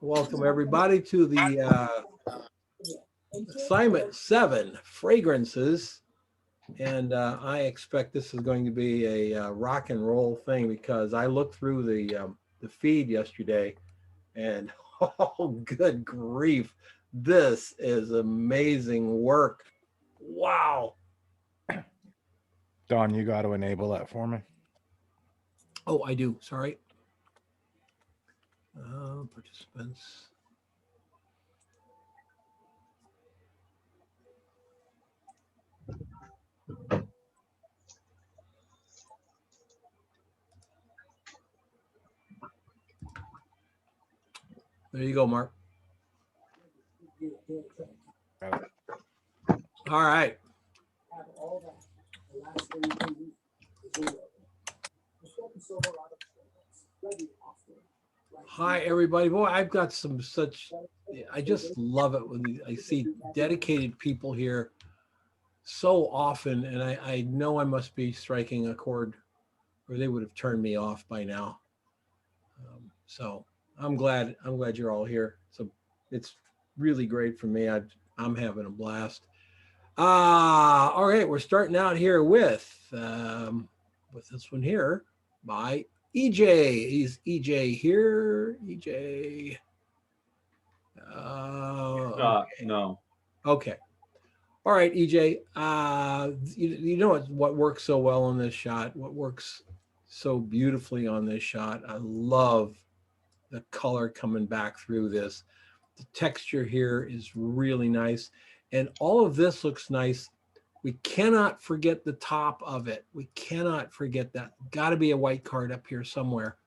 Welcome everybody to the assignment 7, fragrances. And I expect this is going to be a rock and roll thing because I looked through the feed yesterday and oh, good grief. This is amazing work. Wow. Don, you got to enable that for me. Oh, I do. Sorry. Participants. There you go, Mark. All right. Hi, everybody. Boy, I've got I just love it when I see dedicated people here so often, and I know I must be striking a chord or they would have turned me off by now. So I'm glad you're all here. So it's really great for me. I'm having a blast. All right, we're starting out here with this one here by EJ. Is EJ here? EJ. Okay. No. Okay. All right, EJ. You know what works so well on this shot? What works so beautifully on this shot? I love the color coming back through this. The texture here is really nice. And all of this looks nice. We cannot forget the top of it. We cannot forget that. Got to be a white card up here somewhere.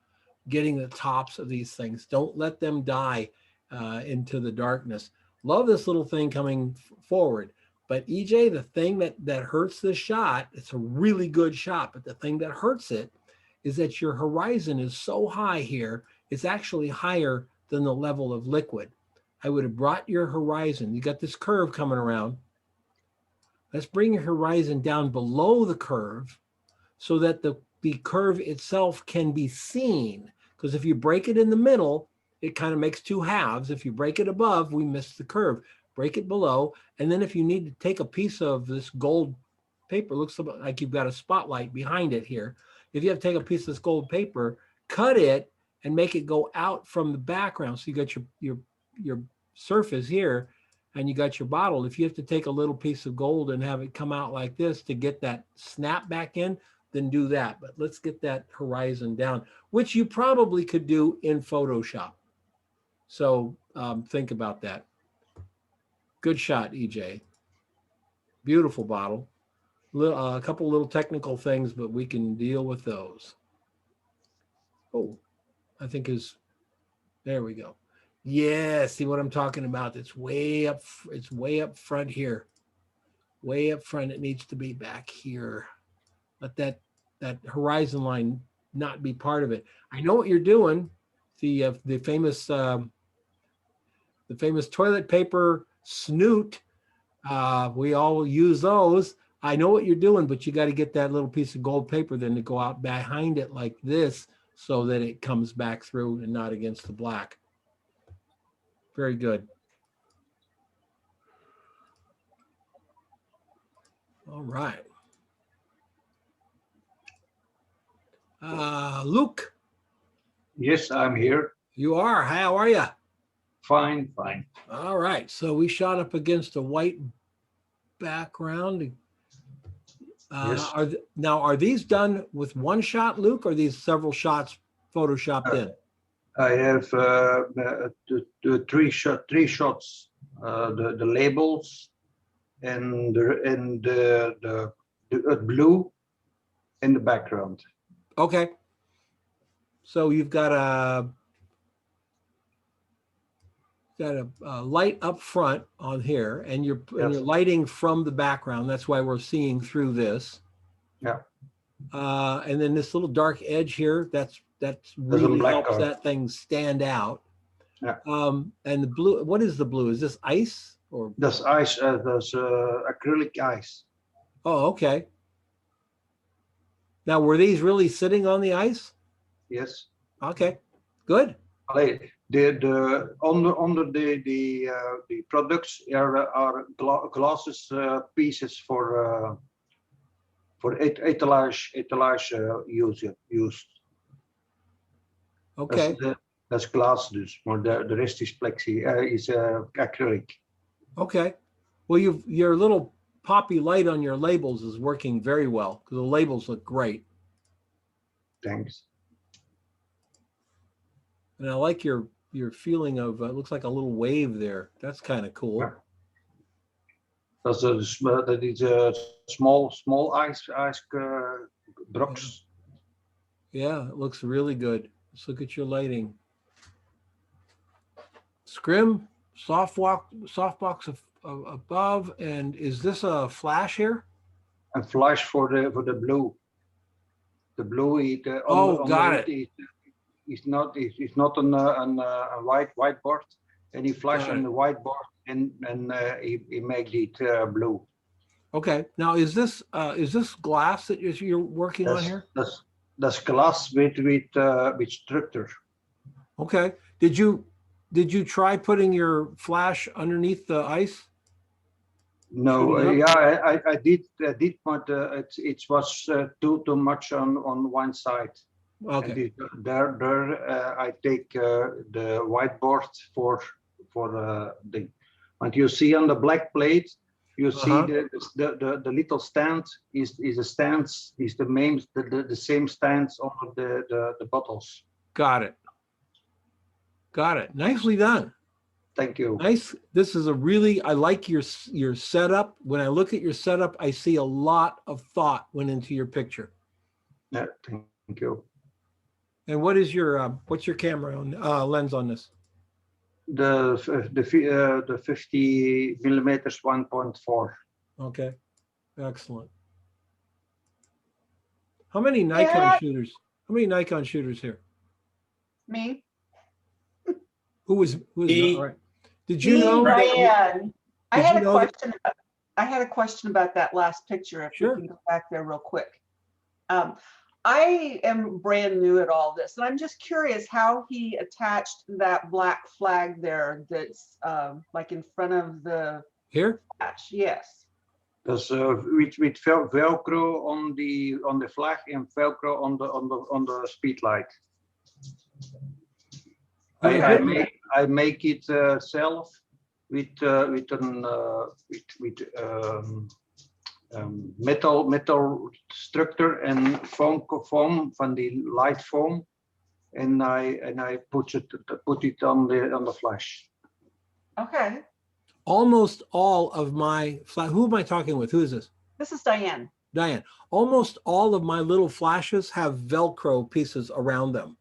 Getting the tops of these things. Don't let them die into the darkness. Love this little thing coming forward. But EJ, the thing that hurts this shot, it's a really good shot, but the thing that hurts it is that your horizon is so high here, it's actually higher than the level of liquid. I would have brought your horizon. You got this curve coming around. Let's bring your horizon down below the curve so that the curve itself can be seen. Because if you break it in the middle, it kind of makes two halves. If you break it above, we miss the curve. Break it below. And then if you need to take a piece of this gold paper, looks like you've got a spotlight behind it here. If you have to take a piece of this gold paper, cut it and make it go out from the background. So you got your surface here and you got your bottle. If you have to take a little piece of gold and have it come out like this to get that snap back in, then do that. But let's get that horizon down, which you probably could do in Photoshop. So think about that. Good shot, EJ. Beautiful bottle. A couple little technical things, but we can deal with those. Oh, I think there we go. Yeah, see what I'm talking about? It's way up front here. Way up front. It needs to be back here. Let that horizon line not be part of it. I know what you're doing. The famous toilet paper snoot. We all use those. I know what you're doing, but you got to get that little piece of gold paper then to go out behind it like this so that it comes back through and not against the black. Very good. All right. Luke. Yes, I'm here. You are. How are you? Fine. All right. So we shot up against a white background. Yes. Are these done with one shot, Luke, or are these several shots photoshopped in? I have the three shots, the labels and the blue in the background. Okay. So you've got a light up front on here, and you're lighting from the background. That's why we're seeing through this. Yeah. And then this little dark edge here, that's really helps that thing stand out. Yeah. And the blue, what is the blue? Is this ice or? That's ice. That's acrylic ice. Oh, okay. Now, were these really sitting on the ice? Yes. Okay, good. The under the products are glasses pieces for etalage used. Okay. That's glass, dus, maar the rest is plexi, is acrylic. Okay. Well, your little poppy light on your labels is working very well because the labels look great. Thanks. And I like your feeling of it looks like a little wave there. That's kind of cool. Yeah. That is a small ice drops. Yeah, it looks really good. Let's look at your lighting. Scrim, softbox above, and is this a flash here? And flash for the blue. The blue Got it. It's not on a whiteboard. And he flash on the whiteboard and he make it blue. Okay. Now is this glass that you're working on here? That's glass with structure. Okay. Did you try putting your flash underneath the ice? No, I did, but it was too much on one side. Okay. And there I take the whiteboard for the. And you see on the black plate, you see the little stand is a stance is the same stance on the bottles. Got it. Got it. Nicely done. Thank you. Nice. This is I like your setup. When I look at your setup, I see a lot of thought went into your picture. Yeah, thank you. And what is what's your camera lens on this? The 50 millimeters 1.4. Okay, excellent. How many Nikon shooters? How many Nikon shooters here? Me. Who is Me. all right? Did you know? Diane. I had you a know question. I had a question about that last picture. If Sure. we can go back there real quick. I am brand new at all this, and I'm just curious how he attached that black flag there. That's like in front of the Here? flash. Yes. That's with Velcro on the flag and Velcro on the speed light. Okay. I make it self with metal structure and foam from the light foam, and I put it on the flash. Okay. Almost all of my who am I talking with? Who is this? This is Diane. Diane. Almost all of my little flashes have Velcro pieces around them.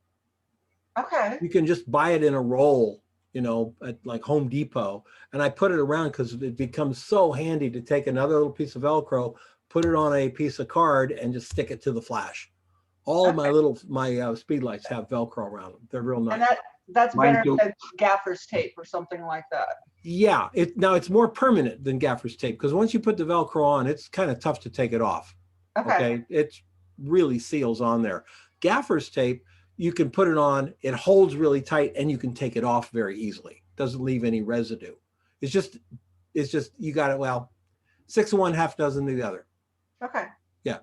Okay. You can just buy it in a roll, at like Home Depot. And I put it around because it becomes so handy to take another little piece of Velcro, put it on a piece of card, and just stick it to the flash. All of my speed lights have Velcro around them. They're real nice. And that's Mine better too. than gaffer's tape or something like that. Yeah, now it's more permanent than gaffer's tape because once you put the Velcro on, it's kind of tough to take it off. Okay. It really seals on there. Gaffer's tape, you can put it on, it holds really tight, and you can take it off very easily. Doesn't leave any residue. It's just you got it, 6 of one, half dozen of the other. Okay. Yeah.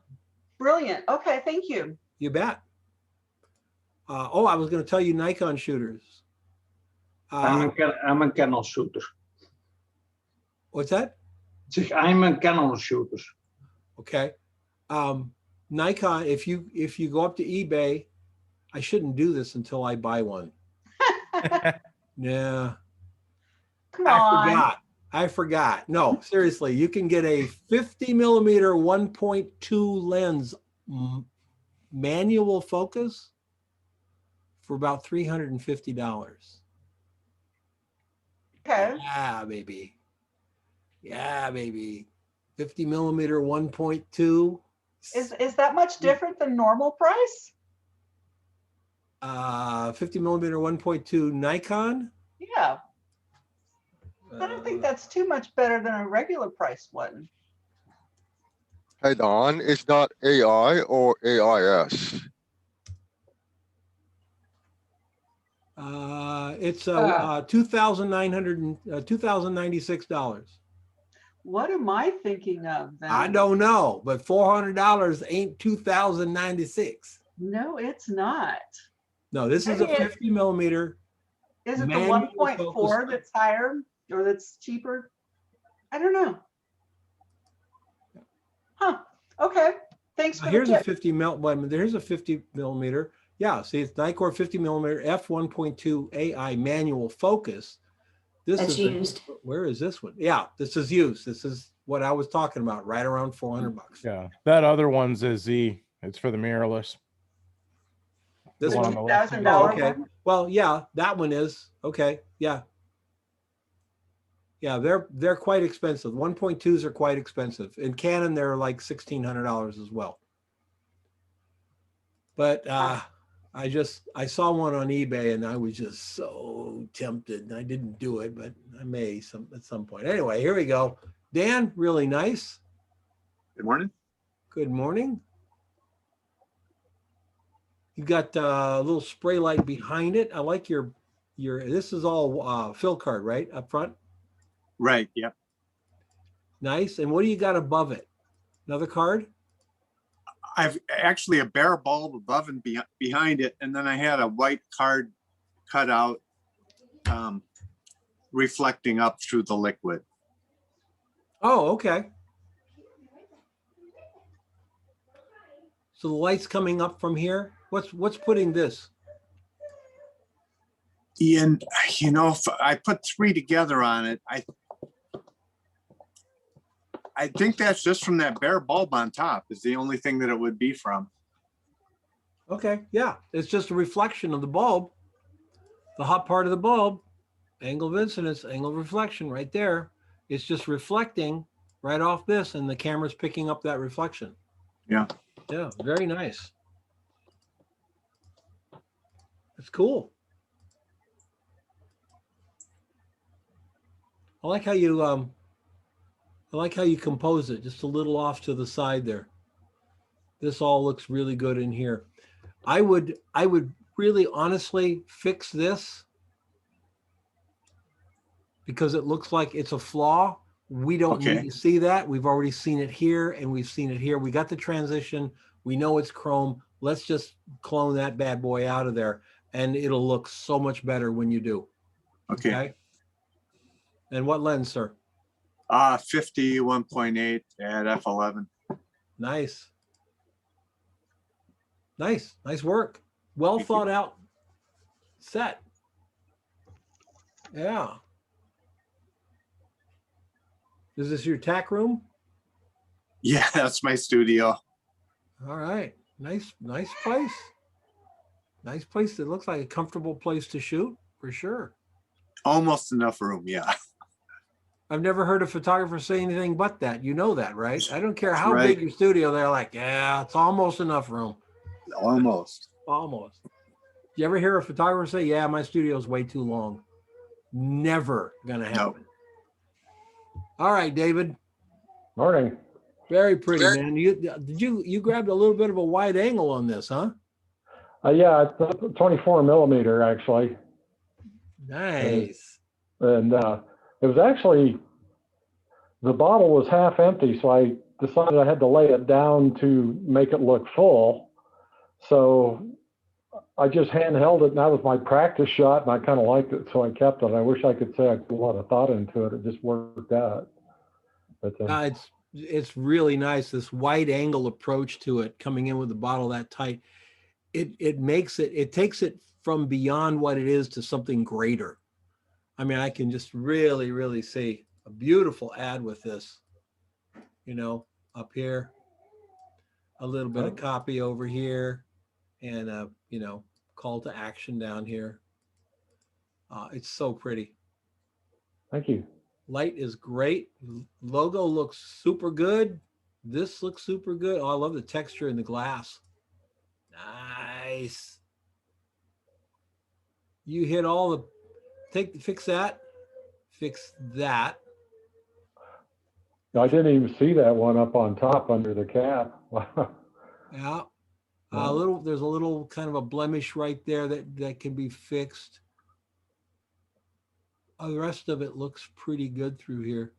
Brilliant. Okay, thank you. You bet. I was going to tell you Nikon shooters. I'm a Canon shooter. What's that? I'm a Canon shooter. Okay. Nikon, if you go up to eBay, I shouldn't do this until I buy one. Yeah. Come on. I forgot. No, seriously, you can get a 50 millimeter 1.2 lens manual focus for about $350. Okay. Yeah, baby. 50 millimeter 1.2. Is that much different than normal price? 50 millimeter 1.2 Nikon. Yeah. I don't think that's too much better than a regular price one. Hey Don, is that AI or AIS? It's $2,096. What am I thinking of then? I don't know, but $400 ain't 2,096. No, it's not. No, this is a Maybe 50 millimeter. Is it the manual 1.4 focus. that's higher or that's cheaper? I don't know. Huh. Okay. Thanks for the Here's a tip. 50 mil. There's a 50 millimeter. Yeah, see, it's Nikkor 50 millimeter f1.2 AI manual focus. This That's is used. Where is this one? Yeah, this is used. This is what I was talking about, right around 400 bucks. Yeah, that other one's a Z. It's for the mirrorless. This The The one on the left. $2,000 Oh, okay. one? Well, yeah, that one is okay. Yeah. Yeah, they're quite expensive. 1.2s are quite expensive. In Canon, they're like $1,600 as well. But I saw one on eBay and I was just so tempted. And I didn't do it, but I may at some point. Anyway, here we go. Dan, really nice. Good morning. Good morning. You got a little spray light behind it. I like your this is all fill card, right? Up front. Right. Yep. Nice. And what do you got above it? Another card? I've actually a bare bulb above and behind it, and then I had a white card cut out, reflecting up through the liquid. Oh, okay. So the light's coming up from here. What's putting this? Ian, you know, if I put 3 together on it, I think that's just from that bare bulb on top is the only thing that it would be from. Okay, yeah, it's just a reflection of the bulb, the hot part of the bulb, angle of incidence, angle of reflection right there. It's just reflecting right off this and the camera's picking up that reflection. Yeah. Yeah, very nice. That's cool. I like how you compose it, just a little off to the side there. This all looks really good in here. I would really honestly fix this because it looks like it's a flaw. We don't need to see that. We've already seen it here and we've seen it here. We got the transition. We know it's chrome. Let's just clone that bad boy out of there and it'll look so much better when you do. Okay. And what lens, sir? 51.8 at f11. Nice. Nice work. Well thought out set. Yeah. Is this your tack room? Yeah, that's my studio. All right. Nice place. Nice place. It looks like a comfortable place to shoot for sure. Almost enough room, yeah. I've never heard a photographer say anything but that. You know that, right? I don't care how Right. big your studio, they're like, yeah, it's almost enough room. Almost. Almost. You ever hear a photographer say, yeah, my studio's way too long? Never gonna happen. All right, David. Morning. Very pretty, man. You grabbed a little bit of a wide angle on this, huh? Yeah, it's 24 millimeter actually. Nice. And it was actually, the bottle was half empty, so I decided I had to lay it down to make it look full. So I just handheld it, and that was my practice shot, and I kind of liked it, so I kept it. I wish I could say I put a lot of thought into it. It just worked out. But it's really nice, this wide angle approach to it, coming in with the bottle that tight. It takes it from beyond what it is to something greater. I mean, I can just really, really see a beautiful ad with this, you know, up here, a little bit of copy over here, and you know, call to action down here. It's so pretty. thank you. Light is great. Logo looks super good. This looks super good. Oh, I love the texture in the glass. Nice. You hit all the, fix that. I didn't even see that one up on top under the cap. Yeah. There's a little kind of a blemish right there that can be fixed. The rest of it looks pretty good through here.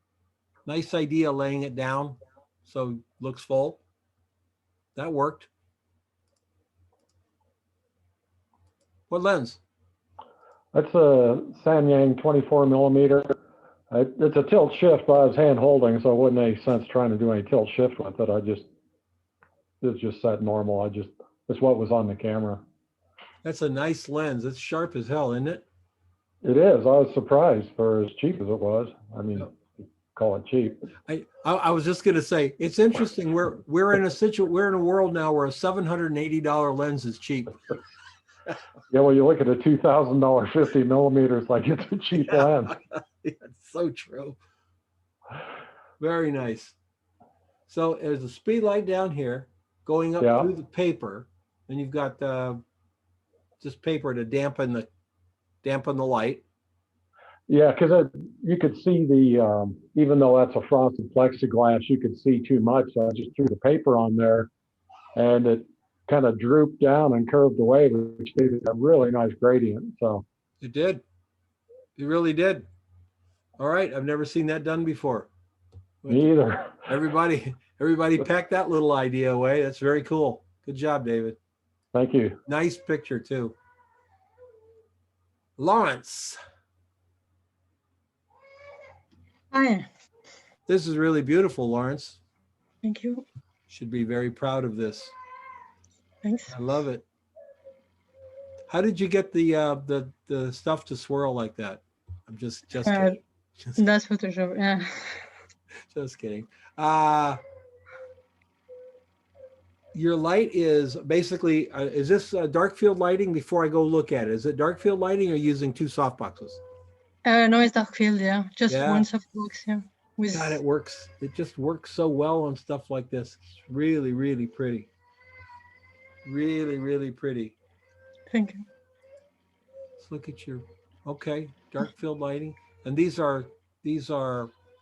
Nice idea laying it down so it looks full. That worked. What lens? That's a Samyang 24 millimeter. It's a tilt shift, but I was hand holding, so it wouldn't make sense trying to do any tilt shift with it. It's just set normal. It's what was on the camera. That's a nice lens. It's sharp as hell, isn't it? It is. I was surprised for as cheap as it was. I mean, call it cheap. I was just gonna say, it's interesting. We're in a world now where a $780 lens is cheap. Yeah, well, you look at a $2,000 50 millimeters, like it's a cheap lens. It's so true. Very nice. So there's a speed light down here going up through the paper, and you've got just paper to dampen the light. Yeah, because you could see the, even though that's a frosted plexiglass, you could see too much. So I just threw the paper on there, and it kind of drooped down and curved away, which gave it a really nice gradient. So it did. It really did. All right, I've never seen that done before. Me either. Everybody packed that little idea away. That's very cool. Good job, David. Thank you. Nice picture too. Lawrence. Hi. This is really beautiful, Lawrence. Thank you. Should be very proud of this. Thanks. I love it. How did you get the stuff to swirl like that? I'm just kidding. That's Photoshop. Yeah. Just kidding. Your light is basically, is this dark field lighting before I go look at it? Is it dark field lighting or using two softboxes? No, it's dark field, yeah. Just Yeah. one softbox, yeah. God, it works. It just works so well on stuff like this. It's really, really pretty. Really, really pretty. Thank you. Let's look at your, okay, dark field lighting. And these are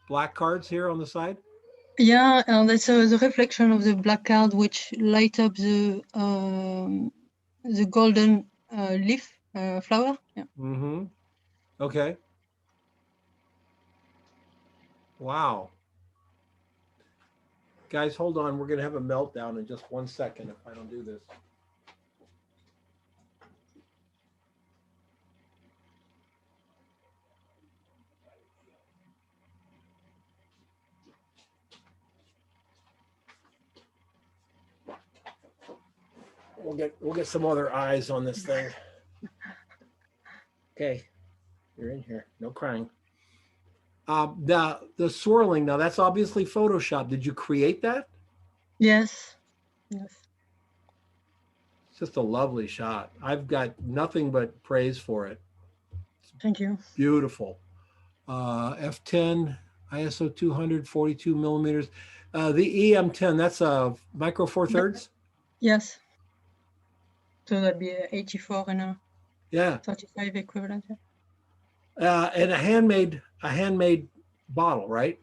black cards here on the side? Yeah, and that's the reflection of the black card, which light up the golden leaf flower. Yeah. Mm-hmm. Okay. Wow. Guys, hold on. We're going to have a meltdown in just 1 second if I don't do this. We'll get some other eyes on this thing. Okay. You're in here. No crying. The swirling, now that's obviously Photoshop. Did you create that? Yes. Yes. It's just a lovely shot. I've got nothing but praise for it. Thank you. Beautiful. F10, ISO 200, 42 millimeters. The EM10, that's a micro four thirds? Yes. So that'd be 84 and a 35 equivalent. Yeah. And a handmade bottle, right?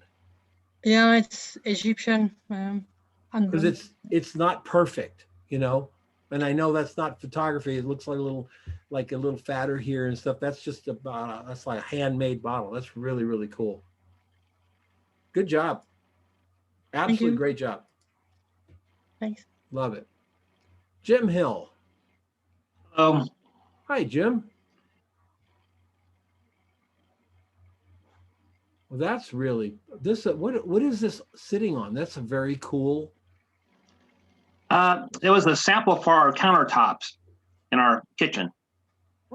Yeah, it's Egyptian. Because it's not perfect, you know. And I know that's not photography. It looks like a little fatter here and stuff. That's just that's like a handmade bottle. That's really, really cool. Good job. Absolutely great job. Thanks. Love it. Jim Hill. Hi, Jim. Well, that's really this. What is this sitting on? That's a very cool. It was a sample for our countertops in our kitchen.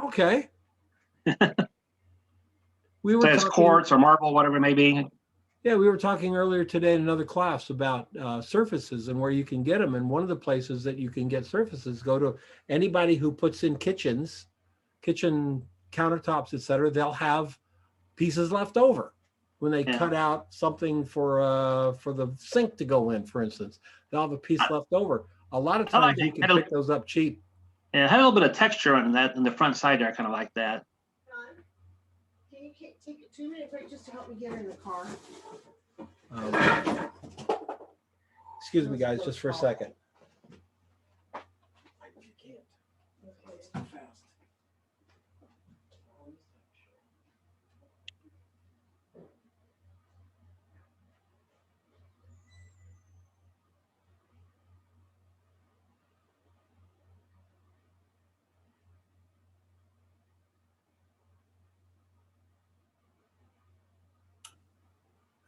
Okay. We were so it's quartz or marble, whatever it may be. Yeah, we were talking earlier today in another class about surfaces and where you can get them. And one of the places that you can get surfaces, go to anybody who puts in kitchen countertops, etc. They'll have pieces left over when they cut out something for the sink to go in, for instance. They'll have a piece left over. A lot of times you can pick those up cheap. Yeah, it had a little bit of texture on that in the front side there, kind of like that. Can you take a 2-minute break just to help me get in the car? Excuse me, guys, just for a second.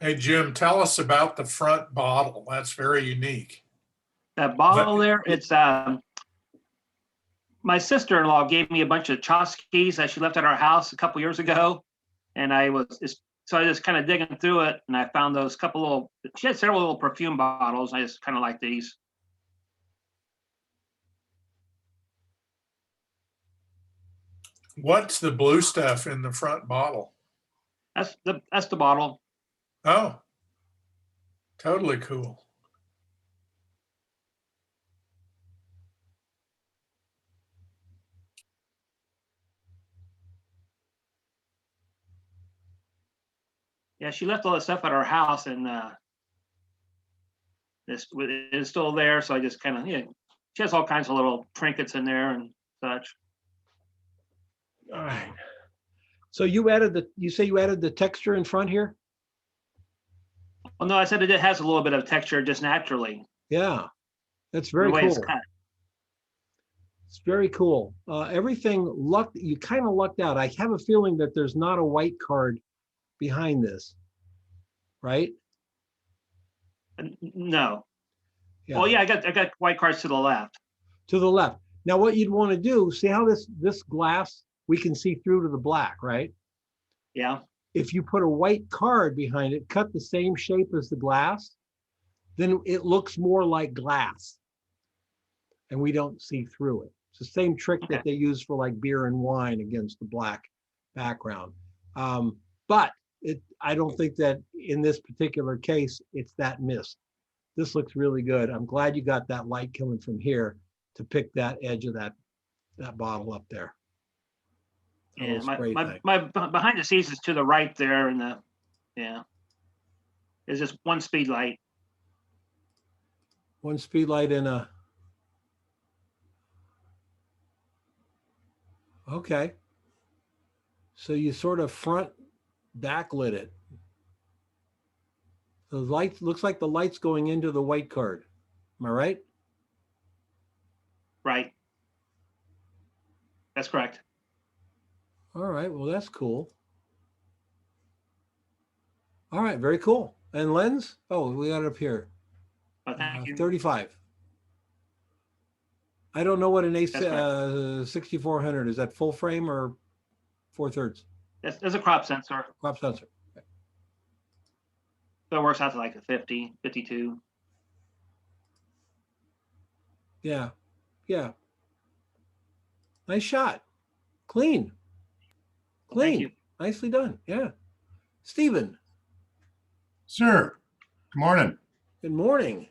Hey, Jim, tell us about the front bottle. That's very unique. That bottle there, it's my sister-in-law gave me a bunch of tchotchkes that she left at our house a couple years ago, and I just kind of digging through it, and I found those couple little. She had several little perfume bottles. I just kind of like these. What's the blue stuff in the front bottle? That's the bottle. Oh, totally cool. Yeah, she left all this stuff at our house, and this is still there. So I just kind of, yeah, she has all kinds of little trinkets in there and such. All right. So you say you added the texture in front here? Well, no, I said it has a little bit of texture just naturally. Yeah, that's very cool. It's very cool. Everything you kind of lucked out. I have a feeling that there's not a white card behind this, right? No. Yeah. Well, yeah, I got white cards to the left. To the left. Now, what you'd want to do, see how this glass, we can see through to the black, right? Yeah. If you put a white card behind it, cut the same shape as the glass, then it looks more like glass, and we don't see through it. It's the same trick that they use for like beer and wine against the black background. But I don't think that in this particular case, it's that mist. This looks really good. I'm glad you got that light coming from here to pick that edge of that bottle up there. Yeah, my behind the scenes is to the right there, and there's just one speed light. One speed light in a. Okay. So you sort of front backlit it. The light looks like the light's going into the white card. Am I right? Right. That's correct. All right. Well, that's cool. All right. Very cool. And lens? Oh, we got it up here. Oh, thank you. 35. I don't know what an A6400 is. That full frame or 4/3? There's a crop sensor. Crop sensor. Okay. So it works out to like a 50, 52. Yeah. Yeah. Nice shot. Clean. Clean. Thank you. Nicely done. Yeah. Stephen. Sir, good morning. Good morning.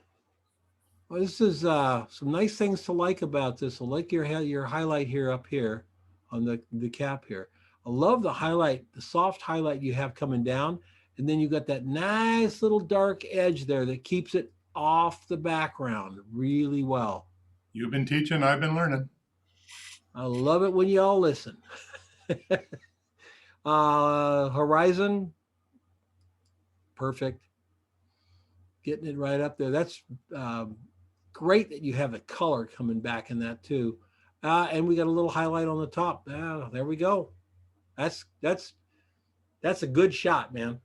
Well, this is some nice things to like about this. I like your highlight here up here on the cap here. I love the highlight, the soft highlight you have coming down. And then you got that nice little dark edge there that keeps it off the background really well. You've been teaching, I've been learning. I love it when you all listen. Horizon, perfect. Getting it right up there. That's great that you have the color coming back in that too. And we got a little highlight on the top. There we go. That's a good shot, man.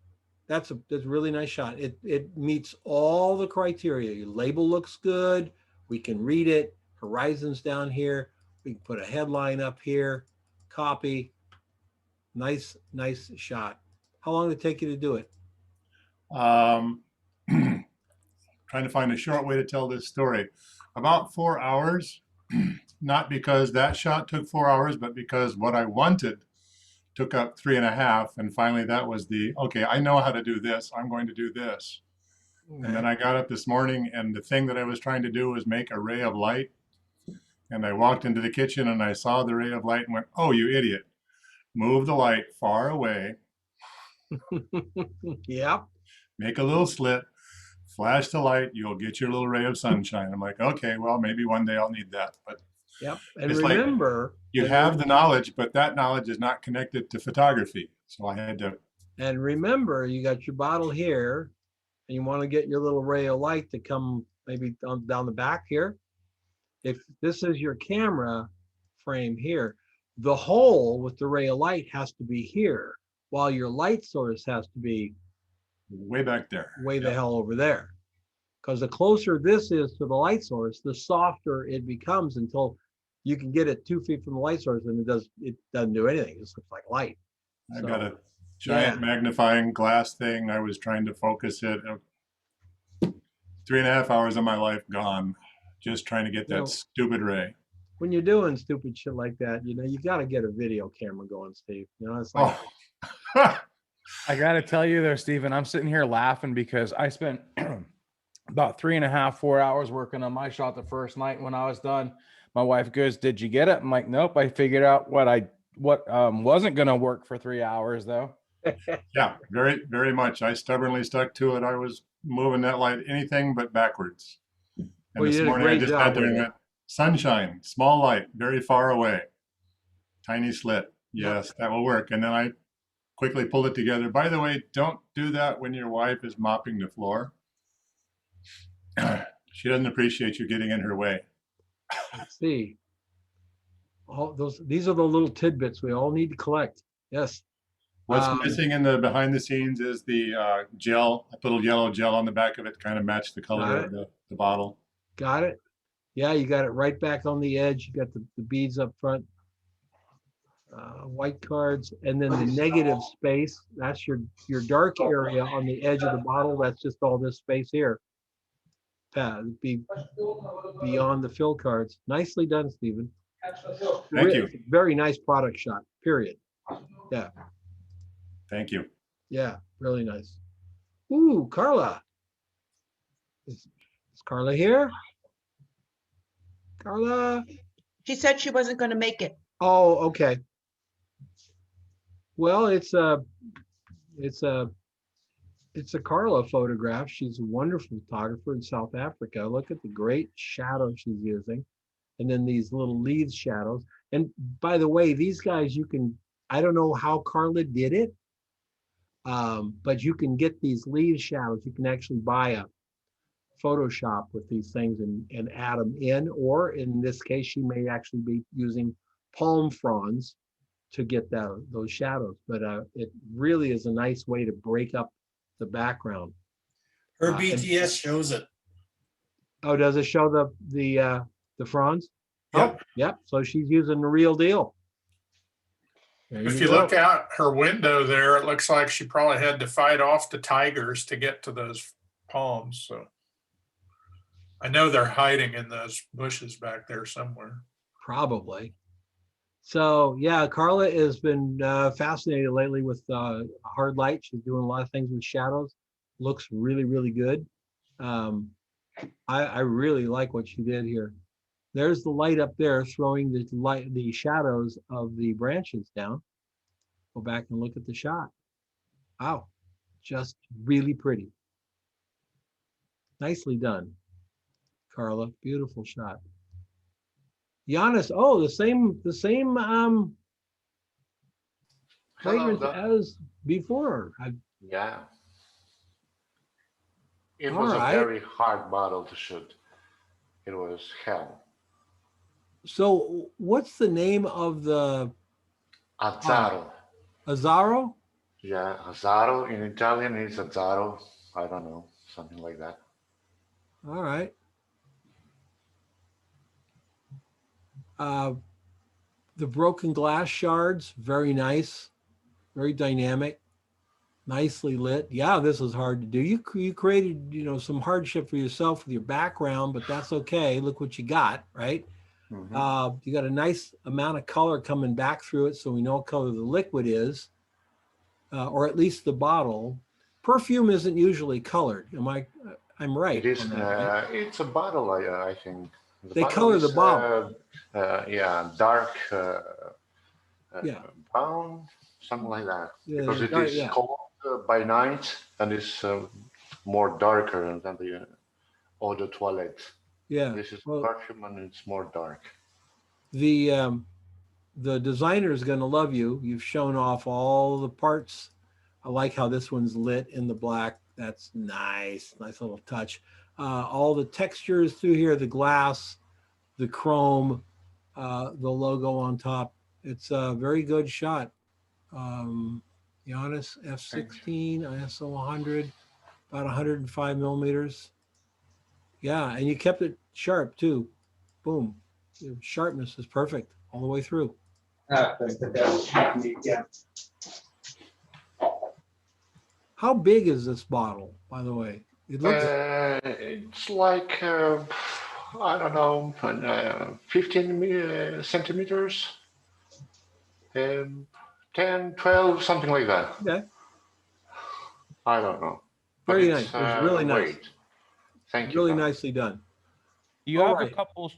That's a really nice shot. It meets all the criteria. Your label looks good. We can read it. Horizon's down here. We can put a headline up here. Copy. Nice shot. How long did it take you to do it? Trying to find a short way to tell this story. About 4 hours, not because that shot took 4 hours, but because what I wanted took up 3.5. And finally that was okay, I know how to do this. I'm going to do this. Okay. And then I got up this morning and the thing that I was trying to do was make a ray of light. And I walked into the kitchen and I saw the ray of light and went, oh, you idiot. Move the light far away. Yep. Make a little slit, flash the light, you'll get your little ray of sunshine. I'm like, okay, well, maybe one day I'll need that. But yep. And remember, you have the knowledge, but that knowledge is not connected to photography. So I had to. And remember, you got your bottle here, and you want to get your little ray of light to come maybe down the back here. If this is your camera frame here, the hole with the ray of light has to be here, while your light source has to be way back there. way the Yep. hell over there. Because the closer this is to the light source, the softer it becomes until you can get it 2 feet from the light source, and it doesn't do anything. It just looks like light. I So, got a giant magnifying glass thing. I was trying to focus it. 3.5 hours of my life gone, just trying to get that stupid ray. when you're doing stupid shit like that, you got to get a video camera going, Steve. It's like, I got to tell you though, Stephen, I'm sitting here laughing because I spent about 3.5, 4 hours working on my shot the first night. When I was done, my wife goes, "Did you get it?" I'm like, "Nope." I figured out what wasn't going to work for 3 hours though. Yeah, very, very much. I stubbornly stuck to it. I was moving that light anything but backwards. And well, you this did a morning I great just job sat there with and it. went, sunshine, small light, very far away, tiny slit. Yes, that will work. And then I quickly pulled it together. By the way, don't do that when your wife is mopping the floor. She doesn't appreciate you getting in her way. Let's see. These are the little tidbits we all need to collect. Yes. What's missing in the behind the scenes is the gel. I put a yellow gel on the back of it, kind of match the color of the bottle. Got it. Yeah, you got it right back on the edge. You got the beads up front. White cards, and then the negative space. That's your dark area on the edge of the bottle. That's just all this space here. Beyond the fill cards. Nicely done, Stephen. Thank you. Very nice product shot, period. Yeah. Thank you. Yeah, really nice. Ooh, Carla. Is Carla here? Carla? She said she wasn't going to make it. Oh, okay. Well, it's a Carla photograph. She's a wonderful photographer in South Africa. Look at the great shadow she's using. And then these little leaves shadows. And by the way, these guys, I don't know how Carla did it, but you can get these leaf shadows. You can actually buy a Photoshop with these things and add them in, or in this case, she may actually be using palm fronds to get those shadows. But it really is a nice way to break up the background. Her BTS shows it. Oh, does it show the fronds? Yep. Oh, yep. So she's using the real deal. If you look out her window there, it looks like she probably had to fight off the tigers to get to those palms. So I know they're hiding in those bushes back there somewhere. Probably. So yeah, Carla has been fascinated lately with hard light. She's doing a lot of things with shadows. Looks really, really good. I really like what she did here. There's the light up there throwing the shadows of the branches down. Go back and look at the shot. Wow, just really pretty. Nicely done, Carla. Beautiful shot. Giannis, oh, the same fragrance as before. Yeah. It was a very hard bottle to shoot. It was hell. So what's the name of the Azzaro? Azzaro? Yeah, Azzaro. In Italian it's Azzaro. I don't know, something like that. All right. The broken glass shards, very nice, very dynamic, nicely lit. Yeah, this is hard to do. You created, some hardship for yourself with your background, but that's okay. Look what you got, right? Mm-hmm. You got a nice amount of color coming back through it, so we know what color the liquid is, or at least the bottle. Perfume isn't usually colored. I'm right. It is. Right? It's a bottle, I think. They color the bottle. Yeah, dark brown, something like that. Yeah, because it is cold by night and it's more darker than the eau de toilette. Yeah. This is perfume and it's more dark. The designer is going to love you. You've shown off all the parts. I like how this one's lit in the black. That's nice. Nice little touch. All the textures through here, the glass, the chrome, the logo on top. It's a very good shot. Giannis f16, ISO 100, about 105 millimeters. Yeah, and you kept it sharp too. Boom. Your sharpness is perfect all the way through. Yeah. How big is this bottle, by the way? It looks. It's like, I don't know, 15 centimeters, 10, 12, something like that. Okay. I don't know. But Very it's, nice. It's really nice. weight. Thank you. Really Don. nicely done. You All have right. a couple.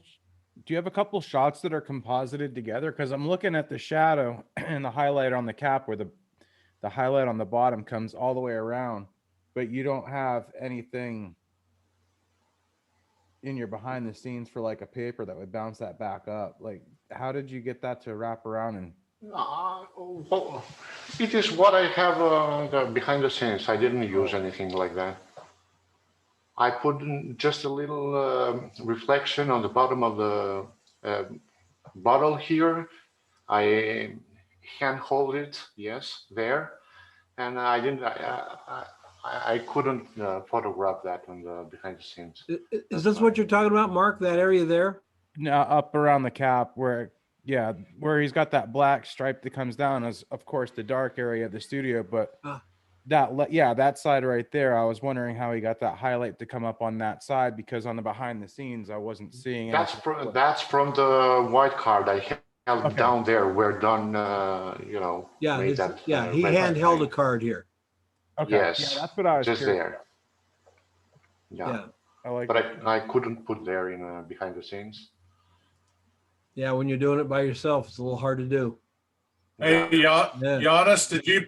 Do you have a couple shots that are composited together? Because I'm looking at the shadow and the highlight on the cap, where the highlight on the bottom comes all the way around, but you don't have anything in your behind the scenes for like a paper that would bounce that back up. Like, how did you get that to wrap around? And Well, it is what I have behind the scenes. I didn't use anything like that. I put just a little reflection on the bottom of the bottle here. I hand hold it, yes, there, and I didn't. I couldn't photograph that on the behind the scenes. Is this what you're talking about, Mark? That area there? no, up around the cap where, yeah, where he's got that black stripe that comes down is, of course, the dark area of the studio. But that side right there, I was wondering how he got that highlight to come up on that side, because on the behind the scenes, I wasn't seeing That's from the white card I held down there where Don, Yeah, made that. he red handheld a line. card here. Okay. Yes, Yeah, that's what I was just curious. there. Yeah. I like. But I couldn't put there in behind the scenes. Yeah, when you're doing it by yourself, it's a little hard to do. Hey, Giannis, did you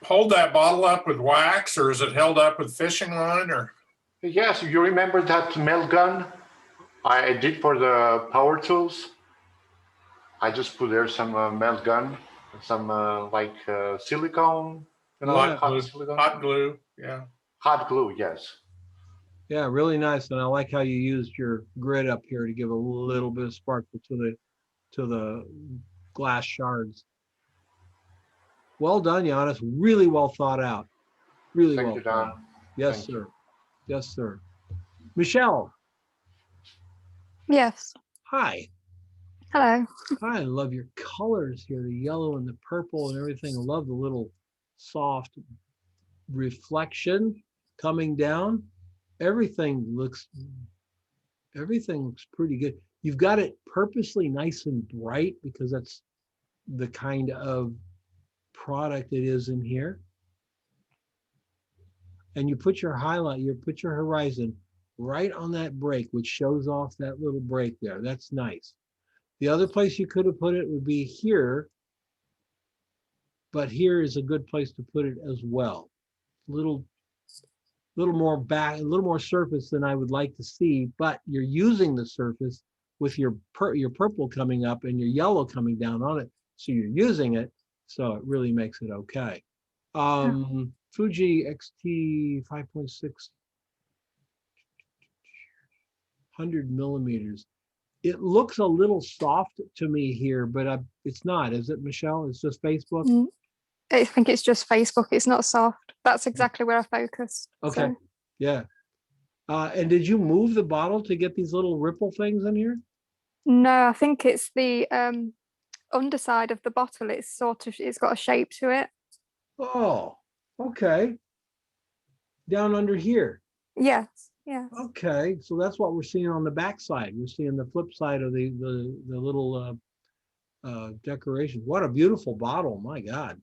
hold that bottle up with wax, or is it held up with fishing line, or? Yes, you remember that melt gun I did for the power tools? I just put there some melt gun, some silicone, Hot glue, yeah. Hot glue, yes. Yeah, really nice. And I like how you used your grid up here to give a little bit of sparkle to the glass shards. Well done, Giannis. Really well thought out. Really well. Thank you, Don. Yes, Thank sir. you. Yes, sir. Michelle. Yes. Hi. Hello. I love your colors here, the yellow and the purple and everything. I love the little soft reflection coming down. Everything looks pretty good. You've got it purposely nice and bright because that's the kind of product it is in here. And you put your highlight, you put your horizon right on that break, which shows off that little break there. That's nice. The other place you could have put it would be here, but here is a good place to put it as well. Little more back, a little more surface than I would like to see, but you're using the surface with your purple coming up and your yellow coming down on it. So you're using it, so it really makes it okay. Fuji XT 5.6, 100 millimeters. It looks a little soft to me here, but it's not, is it, Michelle? It's just Facebook? I think it's just Facebook. It's not soft. That's exactly where I focused. Okay, So. yeah. And did you move the bottle to get these little ripple things in here? No, I think it's the underside of the bottle. It's got a shape to it. Oh, okay. Down under here. Yes, yes. Okay, so that's what we're seeing on the back side. We're seeing the flip side of the little decoration. What a beautiful bottle, my God.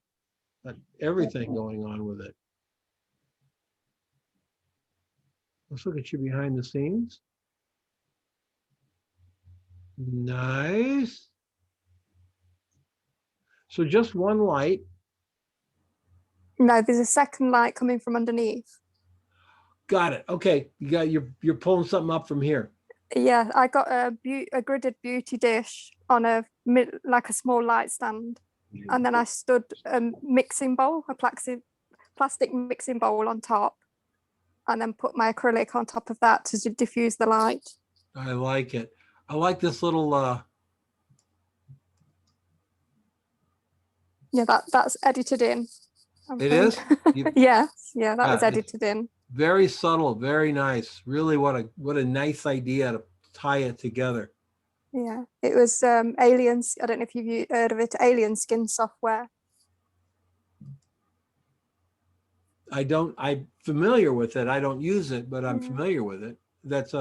Everything going on with it. Let's look at you behind the scenes. Nice. So just one light. No, there's a second light coming from underneath. Got it. Okay, you're pulling something up from here. Yeah, I got a gridded beauty dish on a small light stand, and then I stood a mixing bowl, a plastic mixing bowl on top, and then put my acrylic on top of that to diffuse the light. I like it. I like this little. Yeah, that's edited in. I It think. is? You- Yes, yeah, that Yeah, was it's- edited in. Very subtle, very nice. Really, what a nice idea to tie it together. Yeah, it was Aliens. I don't know if you've heard of it. Alien Skin software. I'm familiar with it. I don't use it, but I'm Yeah. familiar with it. That's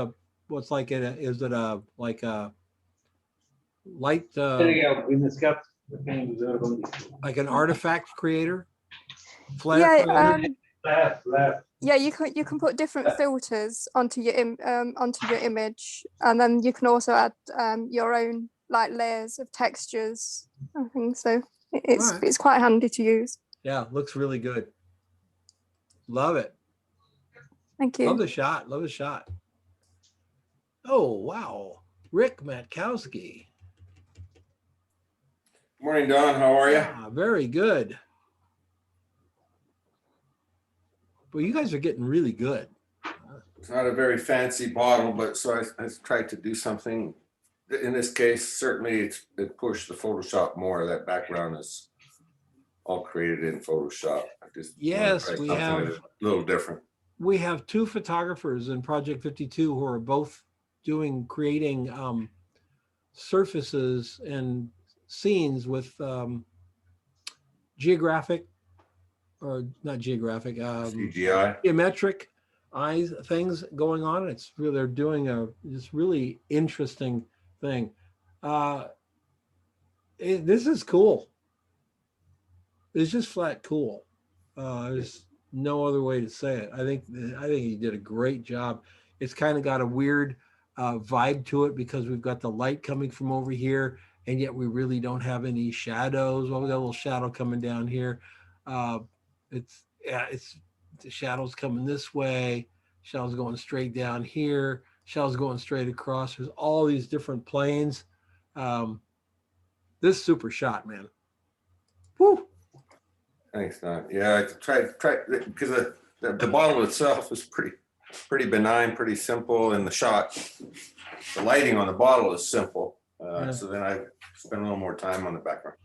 what's like it? Is it like a light, like an artifact creator? Flare creator? Yeah, you can put different filters onto your image, and then you can also add your own like layers of textures and things. So Alright. it's quite handy to use. Yeah, looks really good. Love it. Thank Love you. the shot. Love the shot. Oh, wow. Rick Matkowski. Morning, Don. How are you? Yeah, very good. Well, you guys are getting really good. It's not a very fancy bottle, but so I tried to do something. In this case, certainly it pushed the Photoshop more. That background is all created in Photoshop. I just wanted to Yes, try we something have. a little different. We have two photographers in Project 52 who are both creating surfaces and scenes with geographic, or not geographic, CGI. geometric eyes things going on. It's really, they're doing this really interesting thing. This is cool. It's just flat cool. There's no other way to say it. I think he did a great job. It's kind of got a weird vibe to it because we've got the light coming from over here, and yet we really don't have any shadows. Well, we got a little shadow coming down here. It's the shadows coming this way, shadows going straight down here, shadows going straight across. There's all these different planes. This super shot, man. Woo. Thanks, Don. Yeah, I tried because the bottle itself is pretty benign, pretty simple, and the lighting on the bottle is simple. So then I spent a little more time on the background.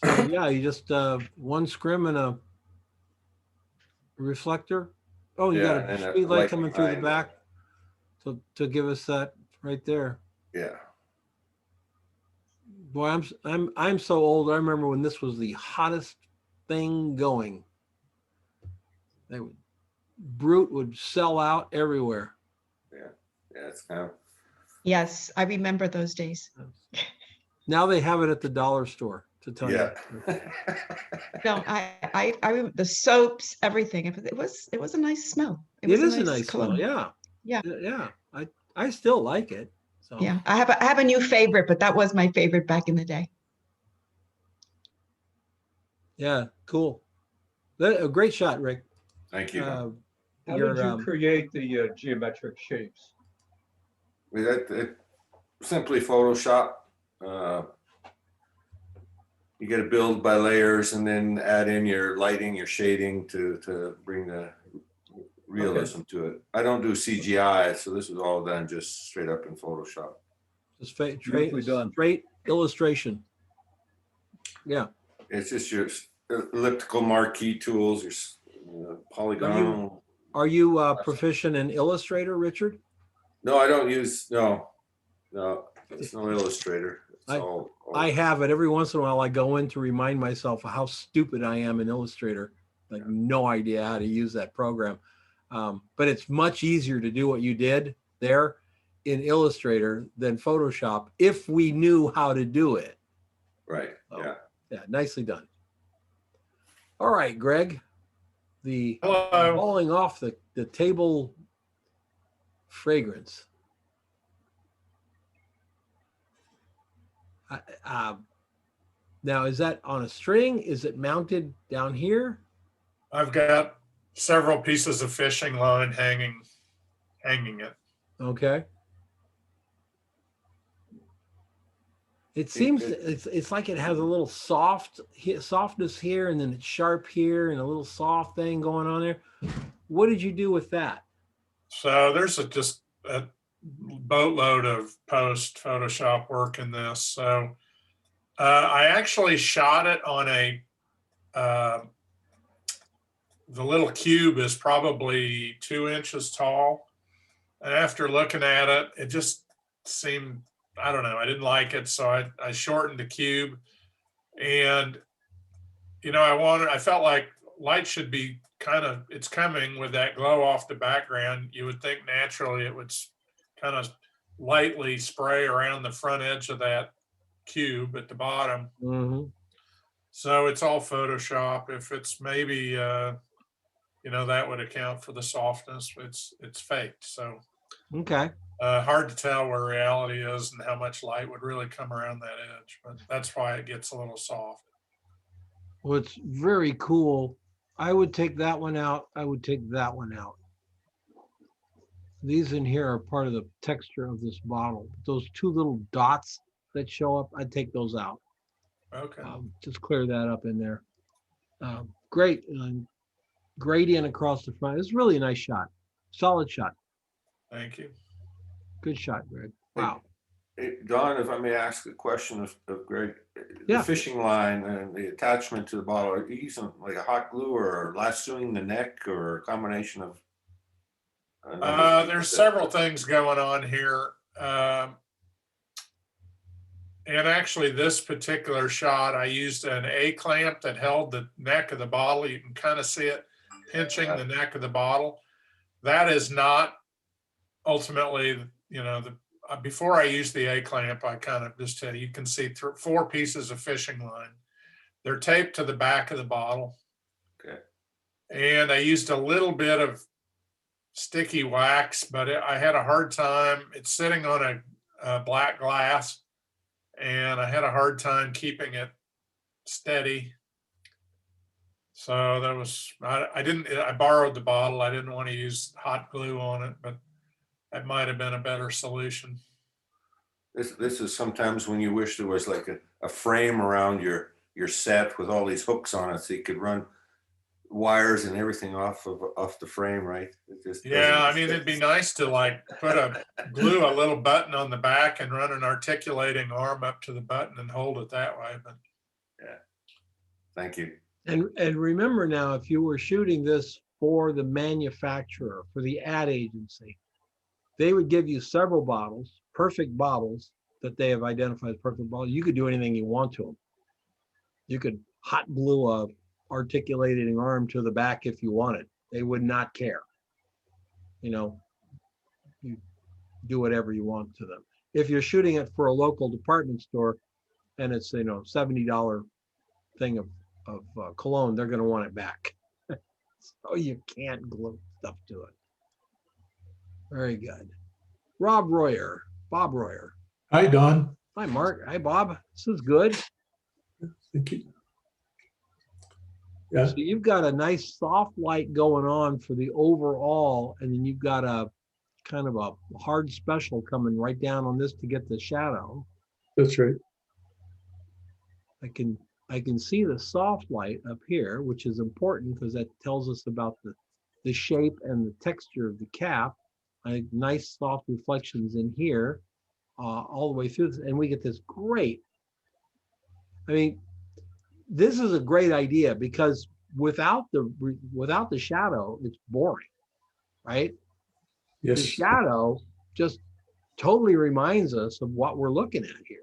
So yeah, you just one scrim and a reflector. Oh, you got a street light coming through the back to give us that right there. Yeah. Boy, I'm so old. I remember when this was the hottest thing going. Brute would sell out everywhere. Yeah, it's kind of. Yes, I remember those days. Now they have it at the dollar store, to tell you. No, I remember the soaps, everything. It was a nice smell. It is a nice cologne. smell. Yeah. Yeah. Yeah. I still like it. So. Yeah, I have a new favorite, but that was my favorite back in the day. Yeah, cool. A great shot, Rick. Thank you. How did you create the geometric shapes? Simply Photoshop. You get to build by layers and then add in your lighting, your shading to bring the realism to it. I don't do CGI, so this is all done just straight up in Photoshop. Just straight illustration. Yeah. It's just your elliptical marquee tools, your polygonal. Are you proficient in Illustrator, Richard? No, I don't use, no, it's no Illustrator. I have it every once in a while. I go in to remind myself of how stupid I am in Illustrator. Like no idea how to use that program. But it's much easier to do what you did there in Illustrator than Photoshop if we knew how to do it. Right. So, yeah, nicely done. All right, Greg. The falling off the table fragrance. Now, is that on a string? Is it mounted down here? I've got several pieces of fishing line hanging it. Okay. It seems it's like it has a little softness here, and then it's sharp here, and a little soft thing going on there. What did you do with that? So there's just a boatload of post Photoshop work in this. So I actually shot it on a the little cube is probably 2 inches tall. And after looking at it, it just seemed, I don't know, I didn't like it. So I shortened the cube. And, you know, I felt like light should be kind of, it's coming with that glow off the background. You would think naturally it would kind of lightly spray around the front edge of that cube at the bottom. Mm-hmm. So it's all Photoshop. If it's maybe, you know, that would account for the softness. It's faked. So Okay. hard to tell where reality is and how much light would really come around that edge. But that's why it gets a little soft. Well, it's very cool. I would take that one out. I would take that one out. These in here are part of the texture of this bottle. Those two little dots that show up, I'd take those out. Okay. Just clear that up in there. Great. Gradient across the front. It's really a nice shot. Solid shot. Thank you. Good shot, Greg. Wow. Hey, Don, if I may ask a question of Greg, Yeah. the fishing line and the attachment to the bottle, are you using like a hot glue or lassoing the neck or a combination of? There's several things going on here. And actually this particular shot, I used an A clamp that held the neck of the bottle. You can kind of see it pinching the neck of the bottle. That is not ultimately, you know, before I used the A clamp, I kind of just said, you can see 4 pieces of fishing line. They're taped to the back of the bottle. Okay. And I used a little bit of sticky wax, but I had a hard time. It's sitting on a black glass, and I had a hard time keeping it steady. So that was, I borrowed the bottle. I didn't want to use hot glue on it, but that might have been a better solution. This is sometimes when you wish there was like a frame around your set with all these hooks on it, so you could run wires and everything off the frame, right? It just Yeah, I mean, it'd be nice to like glue a little button on the back and run an articulating arm up to the button and hold it that way. But yeah, thank you. And remember now, if you were shooting this for the manufacturer, for the ad agency, they would give you several bottles, perfect bottles that they have identified as perfect bottles. You could do anything you want to them. You could hot glue a articulating arm to the back if you wanted. They would not care. You know, you do whatever you want to them. If you're shooting it for a local department store and it's, you know, $70 thing of cologne, they're going to want it back. So you can't glue stuff to it. Very good. Bob Royer. Hi, Don. Hi, Mark. Hi, Bob. This is good. Thank you. Yeah. So you've got a nice soft light going on for the overall, and then you've got a kind of a hard special coming right down on this to get the shadow. That's right. I can see the soft light up here, which is important because that tells us about the shape and the texture of the cap. Nice soft reflections in here, all the way through this, and we get this great. I mean, this is a great idea because without the shadow, it's boring, right? Yes. The shadow just totally reminds us of what we're looking at here.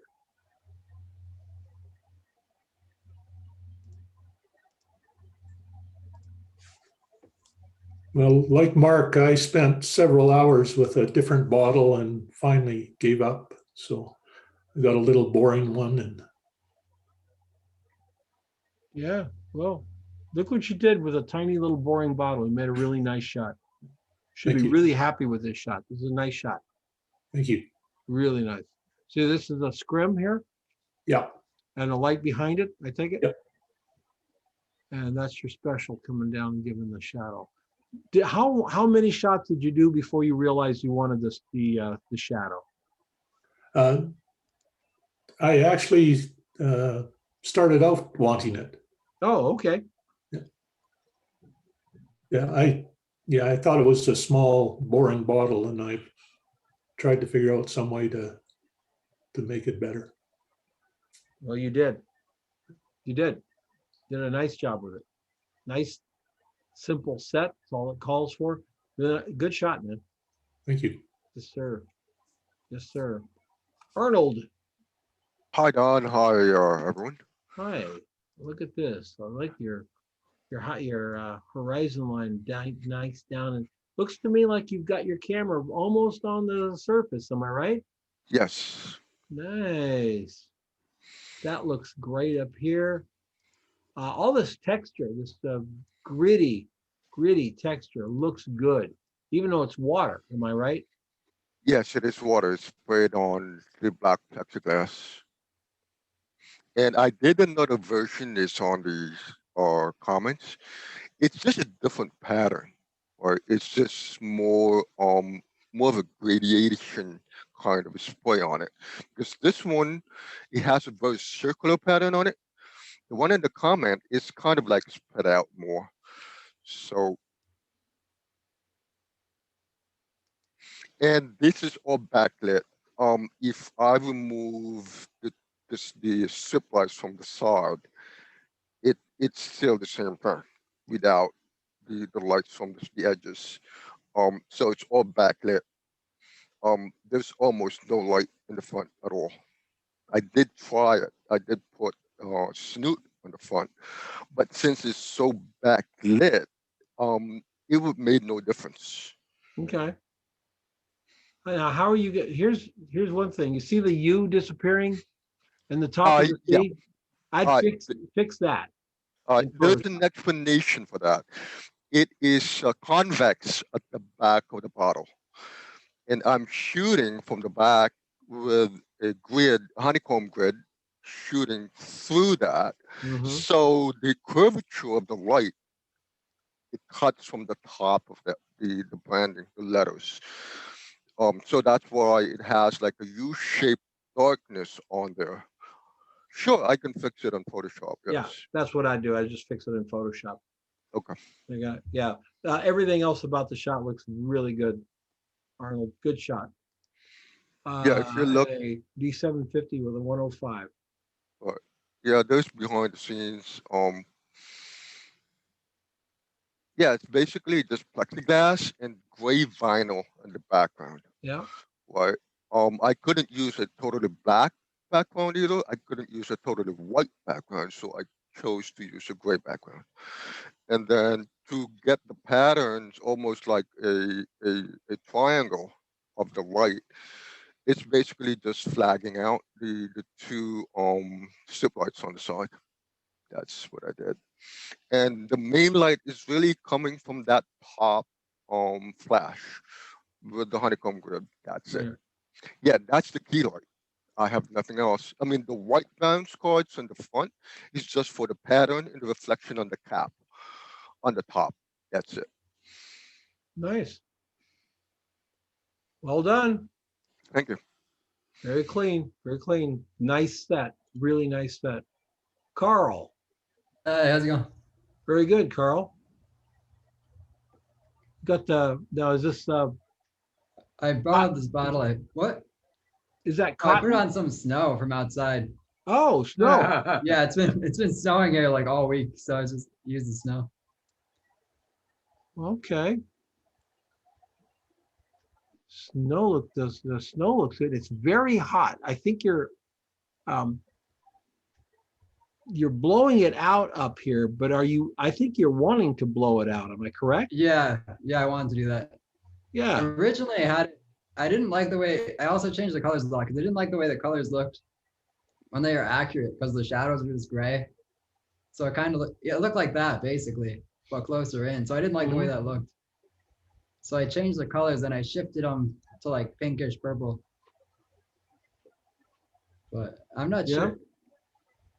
Well, like Mark, I spent several hours with a different bottle and finally gave up. So I got a little boring one. And yeah, well, look what you did with a tiny little boring bottle. You made a really nice shot. Should be really happy with this shot. This is a nice shot. Thank you. Really nice. See, this is a scrim here. Yeah. And a light behind it, I take it. Yep. And that's your special coming down and giving the shadow. How many shots did you do before you realized you wanted the shadow? I actually started out wanting it. Oh, okay. Yeah, I thought it was a small, boring bottle, and I tried to figure out some way to make it better. Well, you did. You did. Did a nice job with it. Nice, simple set. That's all it calls for. Good shot, man. Thank you. Yes, sir. Yes, sir. Arnold. Hi, Don. Hi, everyone. Hi. Look at this. I like your horizon line nice down, and looks to me like you've got your camera almost on the surface. Am I right? Yes. Nice. That looks great up here. All this texture, this gritty texture looks good, even though it's water. Am I right? Yes, it is water. It's sprayed on the black plexiglass. And I did another version. It's on the comments. It's just a different pattern, or it's just more of a gradation kind of a spray on it. Because this one, it has a very circular pattern on it. The one in the comment is kind of like spread out more. So, and this is all backlit. If I remove the strip lights from the side, it's still the same thing without the lights from the edges. So it's all backlit. There's almost no light in the front at all. I did try it. I did put snoot on the front, but since it's so backlit, it would made no difference. Okay. Now, how are you get? Here's one thing. You see the U disappearing in the top of the C? I'd fix that. There's an explanation for that. It is convex at the back of the bottle, and I'm shooting from the back with a grid, honeycomb grid, shooting through that. So the curvature of the light, it cuts from the top of the branding, the letters. So that's why it has like a U-shaped darkness on there. Sure, I can fix it in Photoshop. Yes. Yeah, that's what I do. I just fix it in Photoshop. Okay. Yeah. Everything else about the shot looks really good. Arnold, good shot. Yeah, if you look, a D750 with a 105. Right. Yeah, those behind the scenes. Yeah, it's basically just plexiglass and gray vinyl in the background. Yeah. Right. I couldn't use a totally black background either. I couldn't use a totally white background, so I chose to use a gray background. And then to get the patterns almost like a triangle of the light, it's basically just flagging out the two strip lights on the side. That's what I did. And the main light is really coming from that top flash with the honeycomb grid. That's it. Yeah, that's the key light. I have nothing else. I mean, the white bounce cards in the front is just for the pattern and the reflection on the cap on the top. That's it. Nice. Well done. Thank you. Very clean. Very clean. Nice set. Really nice set. Carl. Hey, how's it going? Very good, Carl. Got now is this I brought this bottle. What? Is that cotton? I cotton? put on some snow from outside. Oh, snow. Yeah, it's been snowing here like all week, so I just used the snow. Okay. The snow looks good. It's very hot. I think you're blowing it out up here, but I think you're wanting to blow it out. Am I correct? Yeah, I wanted to do that. Yeah. Originally I didn't like the way, I also changed the colors a lot because I didn't like the way the colors looked when they are accurate because the shadows were just gray. So it looked like that basically, but closer in. So I didn't like the way that looked. So I changed the colors and I shifted them to like pinkish purple. But I'm not sure.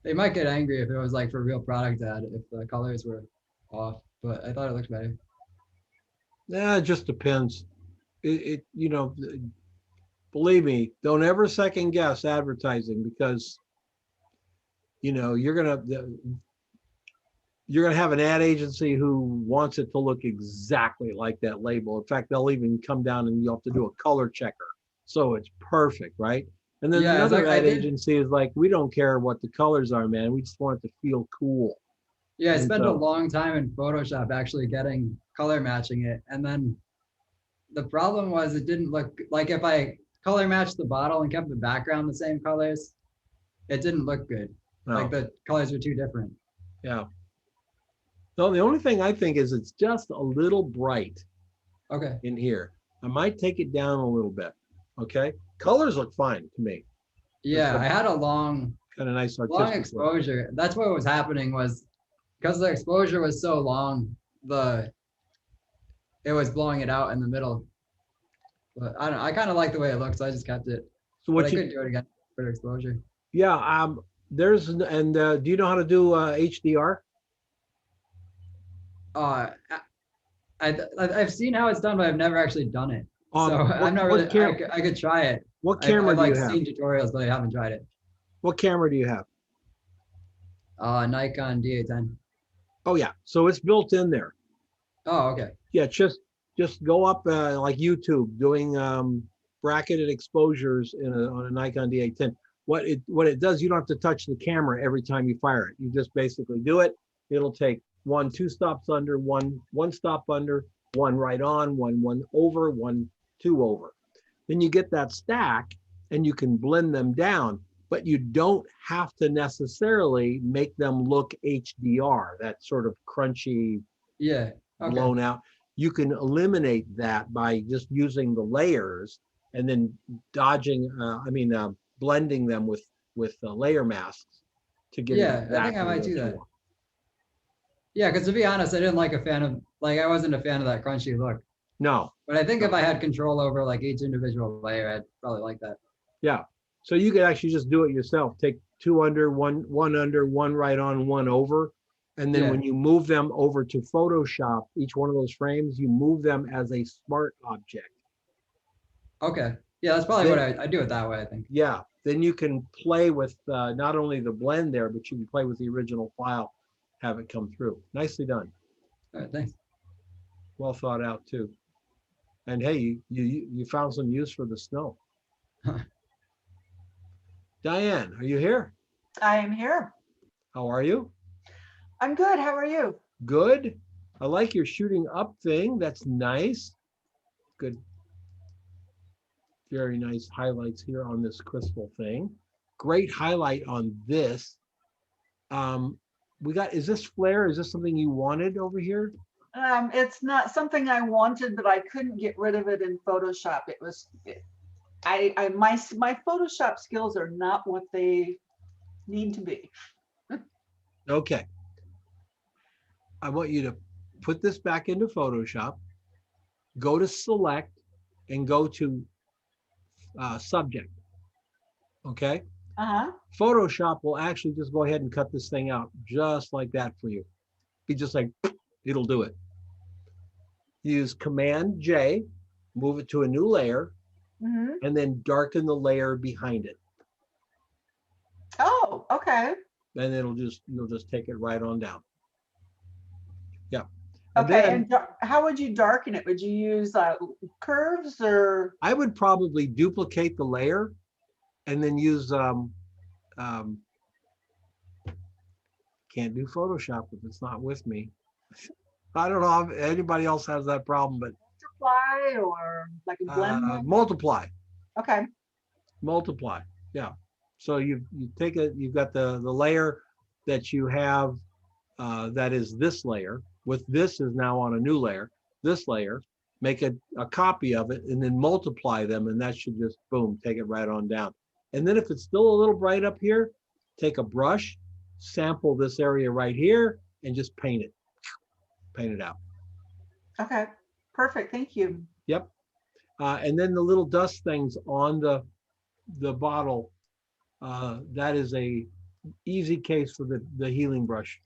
They might get angry if it was like for real product ad, if the colors were off, but I thought it looked better. Yeah, it just depends. Believe me, don't ever second guess advertising because, you're gonna have an ad agency who wants it to look exactly like that label. In fact, they'll even come down and you'll have to do a color checker. So it's perfect, right? And then the other ad agency is like, we don't care what the colors are, man. We just want it to feel cool. Yeah, I And spent a so- long time in Photoshop actually getting color matching it. And then the problem was it didn't look like if I color matched the bottle and kept the background the same colors, it didn't look good. No. Like the colors were too different. Yeah. No, the only thing I think is it's just a little bright. Okay. In here. I might take it down a little bit. Okay. Colors look fine to me. Yeah, I had a long nice long artistic look. exposure. That's what was happening was because the exposure was so long, it was blowing it out in the middle. But I kind of like the way it looks, so I just kept it. So But what I you- could do it again for exposure. Yeah. Do you know how to do HDR? I've seen how it's done, but I've never actually done it. So what- I'm not what really. I could try it. What camera I've do you like have? seen tutorials, but I haven't tried it. What camera do you have? Nikon D810. Oh yeah. So it's built in there. Oh, okay. Yeah, just go up like YouTube doing bracketed exposures on a Nikon D810. What it does, you don't have to touch the camera every time you fire it. You just basically do it. It'll take 2 stops under, one stop under, one right on, one over, 2 over. Then you get that stack and you can blend them down, but you don't have to necessarily make them look HDR, that sort of crunchy, Yeah. Okay. blown out. You can eliminate that by just using the layers and then blending them with layer masks to get Yeah, exactly I think I might what do you that. want. Yeah, because to be honest, I wasn't a fan of that crunchy look. No. But I think if I had control over like each individual layer, I'd probably like that. Yeah. So you could actually just do it yourself. Take 2 under, one under, one right on, one over. And then Yeah. when you move them over to Photoshop, each one of those frames, you move them as a smart object. Okay. Yeah, that's probably Then- what I do it that way, I think. Yeah. Then you can play with not only the blend there, but you can play with the original file, have it come through. Nicely done. All right, thanks. Well thought out too. And hey, you found some use for the snow. Diane, are you here? I am here. How are you? I'm good. How are you? Good. I like your shooting up thing. That's nice. Good. Very nice highlights here on this crystal thing. Great highlight on this. Is this flare? Is this something you wanted over here? It's not something I wanted, but I couldn't get rid of it in Photoshop. My Photoshop skills are not what they need to be. Okay. I want you to put this back into Photoshop, go to select and go to subject. Okay. Uh-huh. Photoshop will actually just go ahead and cut this thing out just like that for you. Be just like, it'll do it. Use Command J, move it to a new layer, and then darken the layer behind it. Oh, okay. Then you'll just take it right on down. Yeah. And Okay, then and how would you darken it? Would you use curves or? I would probably duplicate the layer and then use can't do Photoshop if it's not with me. I don't know if anybody else has that problem, but Multiply or like a blend? multiply. Okay. Multiply. Yeah. So you take it, you've got the layer that you have that is this layer. With this is now on a new layer. This layer, make a copy of it and then multiply them, and that should just boom, take it right on down. And then if it's still a little bright up here, take a brush, sample this area right here, and just paint it. Paint it out. Okay. Perfect. Thank you. Yep. And then the little dust things on the bottle, that is a easy case for the healing brush.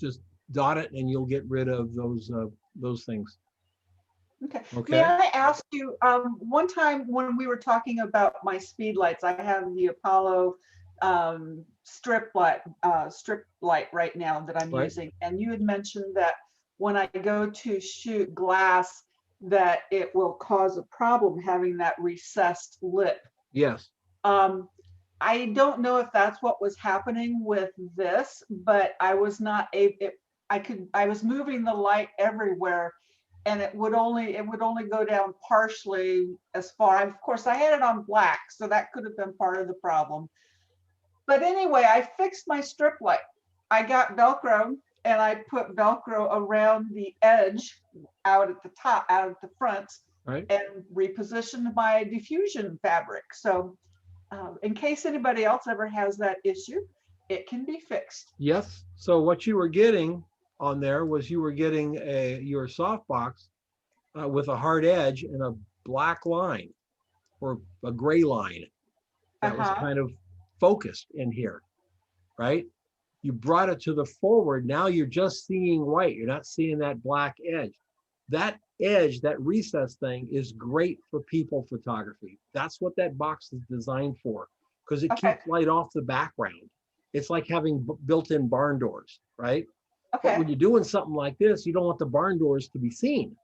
Just dot it and you'll get rid of those things. Okay. Okay. May I ask you, one time when we were talking about my speed lights, I have the Apollo strip light right now that I'm Right. using, and you had mentioned that when I go to shoot glass, that it will cause a problem having that recessed lip. Yes. I don't know if that's what was happening with this, but I was not able, I was moving the light everywhere and it would only go down partially as far. Of course, I had it on black, so that could have been part of the problem. But anyway, I fixed my strip light. I got Velcro and I put Velcro around the edge out at the top, out at the front, right, and repositioned my diffusion fabric. So in case anybody else ever has that issue, it can be fixed. Yes. So what you were getting on there was you were getting your softbox with a hard edge and a black line or a gray line that was kind of focused in here, right? You brought it to the forward. Now you're just seeing white. You're not seeing that black edge. That edge, that recess thing is great for people photography. That's what that box is designed for, because it keeps light off the background. It's like having built-in barn doors, right? But when you're doing something like this, you don't want the barn doors to be seen.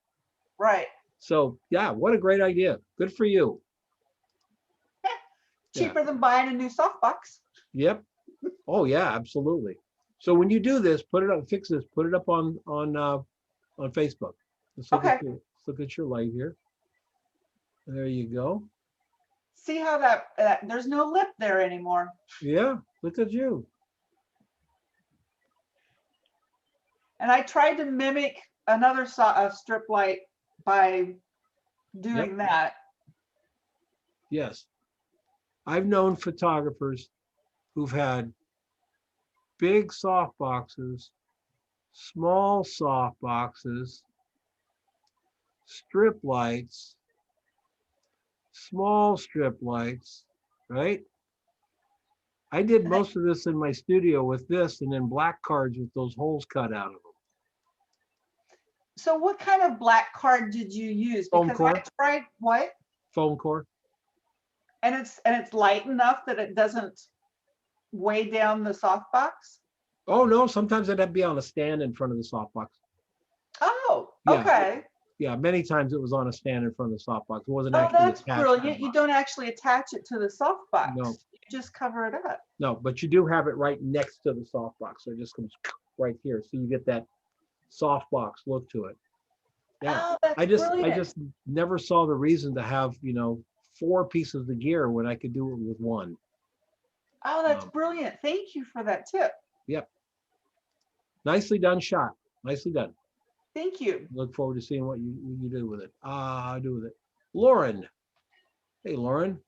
Right. So yeah, what a great idea. Good for you. Cheaper than buying a new softbox. Yep. Oh yeah, absolutely. So when you do this, put it up, fix this, put it up on Facebook. Let's look at let's look at your light here. There you go. See how that there's no lip there anymore. Yeah, look at you. And I tried to mimic another strip light by doing that. Yes. I've known photographers who've had big soft boxes, small soft boxes, strip lights, small strip lights, right? I did most of this in my studio with this and then black cards with those holes cut out of them. So what kind of black card did you use? Because I tried what? Foam core. And it's light enough that it doesn't weigh down the softbox? Oh no, sometimes I'd have to be on a stand in front of the softbox. Oh, Yeah. okay. Yeah, many times it was on a stand in front of the softbox. It wasn't Oh, actually that's attached. brilliant. You don't actually attach it to the softbox. No. You just cover it up. No, but you do have it right next to the softbox. So it just comes right here. So you get that softbox look to it. Yeah. Oh, that's I brilliant. just never saw the reason to have, 4 pieces of gear when I could do it with one. Oh, that's brilliant. Thank you for that tip. Yep. Nicely done shot. Nicely done. Thank you. Look forward to seeing what you do with it. Lauren. Hey, Lauren.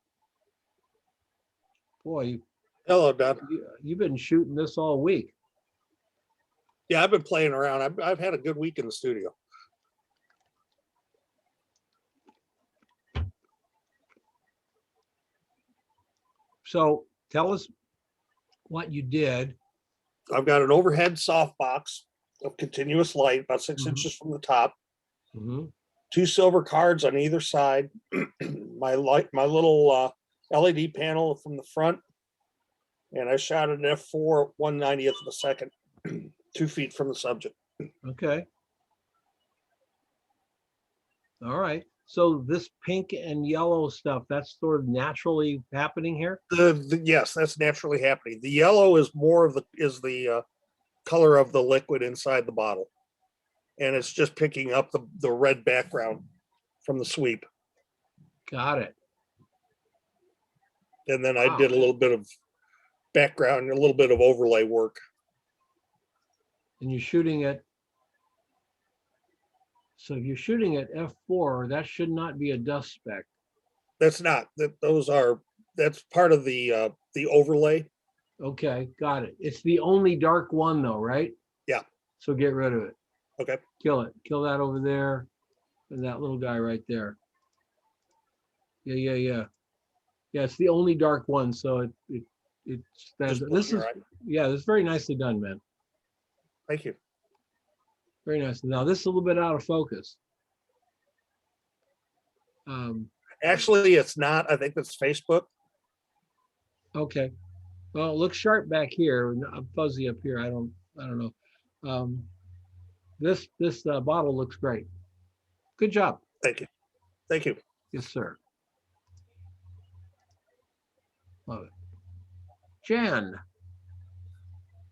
Boy. Hello, Don. You've been shooting this all week. Yeah, I've been playing around. I've had a good week in the studio. So tell us what you did. I've got an overhead softbox of continuous light, about 6 inches from the top. 2 silver cards on either side. my little LED panel from the front, and I shot an f4 1/90th of a second, 2 feet from the subject. Okay. All right. So this pink and yellow stuff, that's sort of naturally happening here? Yes, that's naturally happening. The yellow is more of the color of the liquid inside the bottle. And it's just picking up the red background from the sweep. Got it. And then I did a little bit of background, a little bit of overlay work. And you're shooting at, so if you're shooting at f4, that should not be a dust speck. That's not, that's part of the overlay. Okay, got it. It's the only dark one though, right? Yeah. So get rid of it. Okay. Kill it. Kill that over there and that little guy right there. Yeah. Yeah, it's the only dark one. So this is, yeah, this is very nicely done, man. Thank you. Very nice. Now this is a little bit out of focus. Actually, it's not. I think that's Facebook. Okay. Well, it looks sharp back here. I'm fuzzy up here. I don't know. This bottle looks great. Good job. Thank you. Thank you. Yes, sir. Love it. Jen.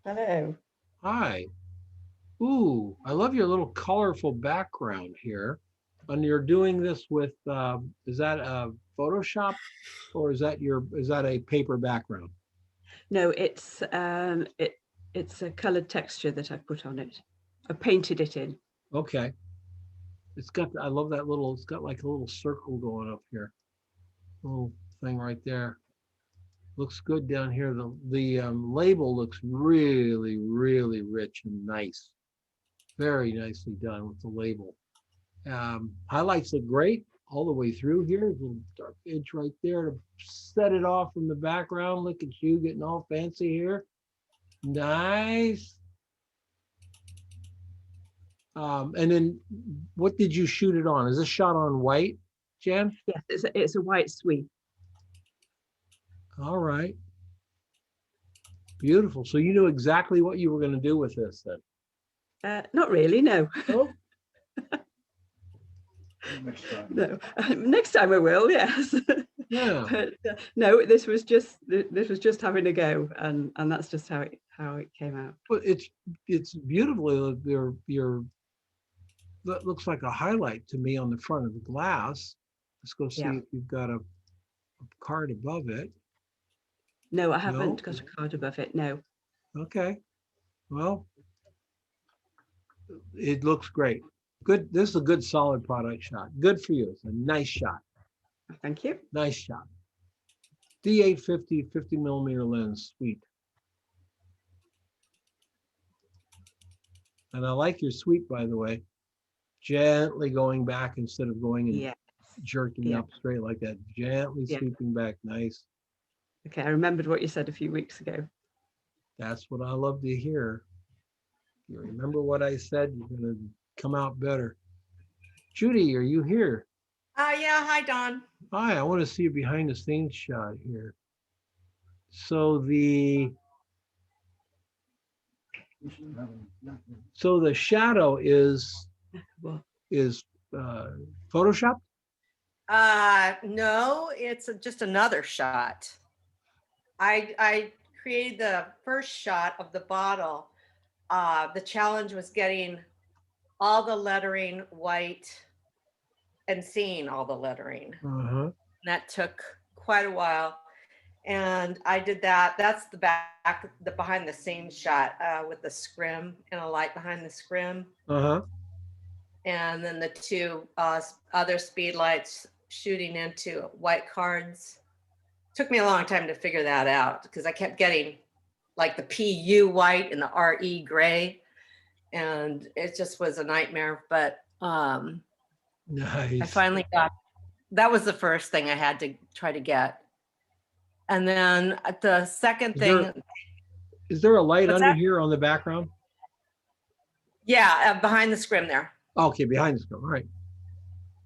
Hello. Hi. Ooh, I love your little colorful background here. And you're doing this with, is that Photoshop or is that a paper background? No, it's it's a colored texture that I put on it. I painted it in. Okay. I love that little, it's got like a little circle going up here. Little thing right there. Looks good down here. The label looks really, really rich and nice. Very nicely done with the label. Highlights look great all the way through here. A little dark edge right there to set it off from the background. Look at you getting all fancy here. Nice. And then what did you shoot it on? Is this shot on white, Jen? Yes, it's a white sweep. All right. Beautiful. So you knew exactly what you were going to do with this then? Not really, no. Oh. No, next time I will, yes. Yeah. But no, this was just having a go, and that's just how it came out. Well, it's beautifully. That looks like a highlight to me on the front of the glass. Let's go see if you've got a card above it. No, I haven't got a card above it. No. Okay. Well, it looks great. Good. This is a good, solid product shot. Good for you. It's a nice shot. Thank you. Nice shot. D850 50mm lens, sweet. And I like your sweep, by the way. Gently going back instead of going and jerking up straight like that. Gently sweeping back. Nice. Okay, I remembered what you said a few weeks ago. That's what I love to hear. You remember what I said, you're going to come out better. Judy, are you here? Yeah, hi, Don. Hi, I want to see a behind the scenes shot here. So the shadow is Photoshop? No, it's just another shot. I created the first shot of the bottle. The challenge was getting all the lettering white and seeing all the lettering. And that took quite a while. And I did that. That's the behind the scenes shot with the scrim and a light behind the scrim. And then the two other speed lights shooting into white cards. Took me a long time to figure that out because I kept getting like the PU white and the RE gray. And it just was a nightmare. But nice. I finally got, that was the first thing I had to try to get. And then the second thing. Is there a light under here on the background? Yeah, behind the scrim there. Okay, behind the scrim, all right.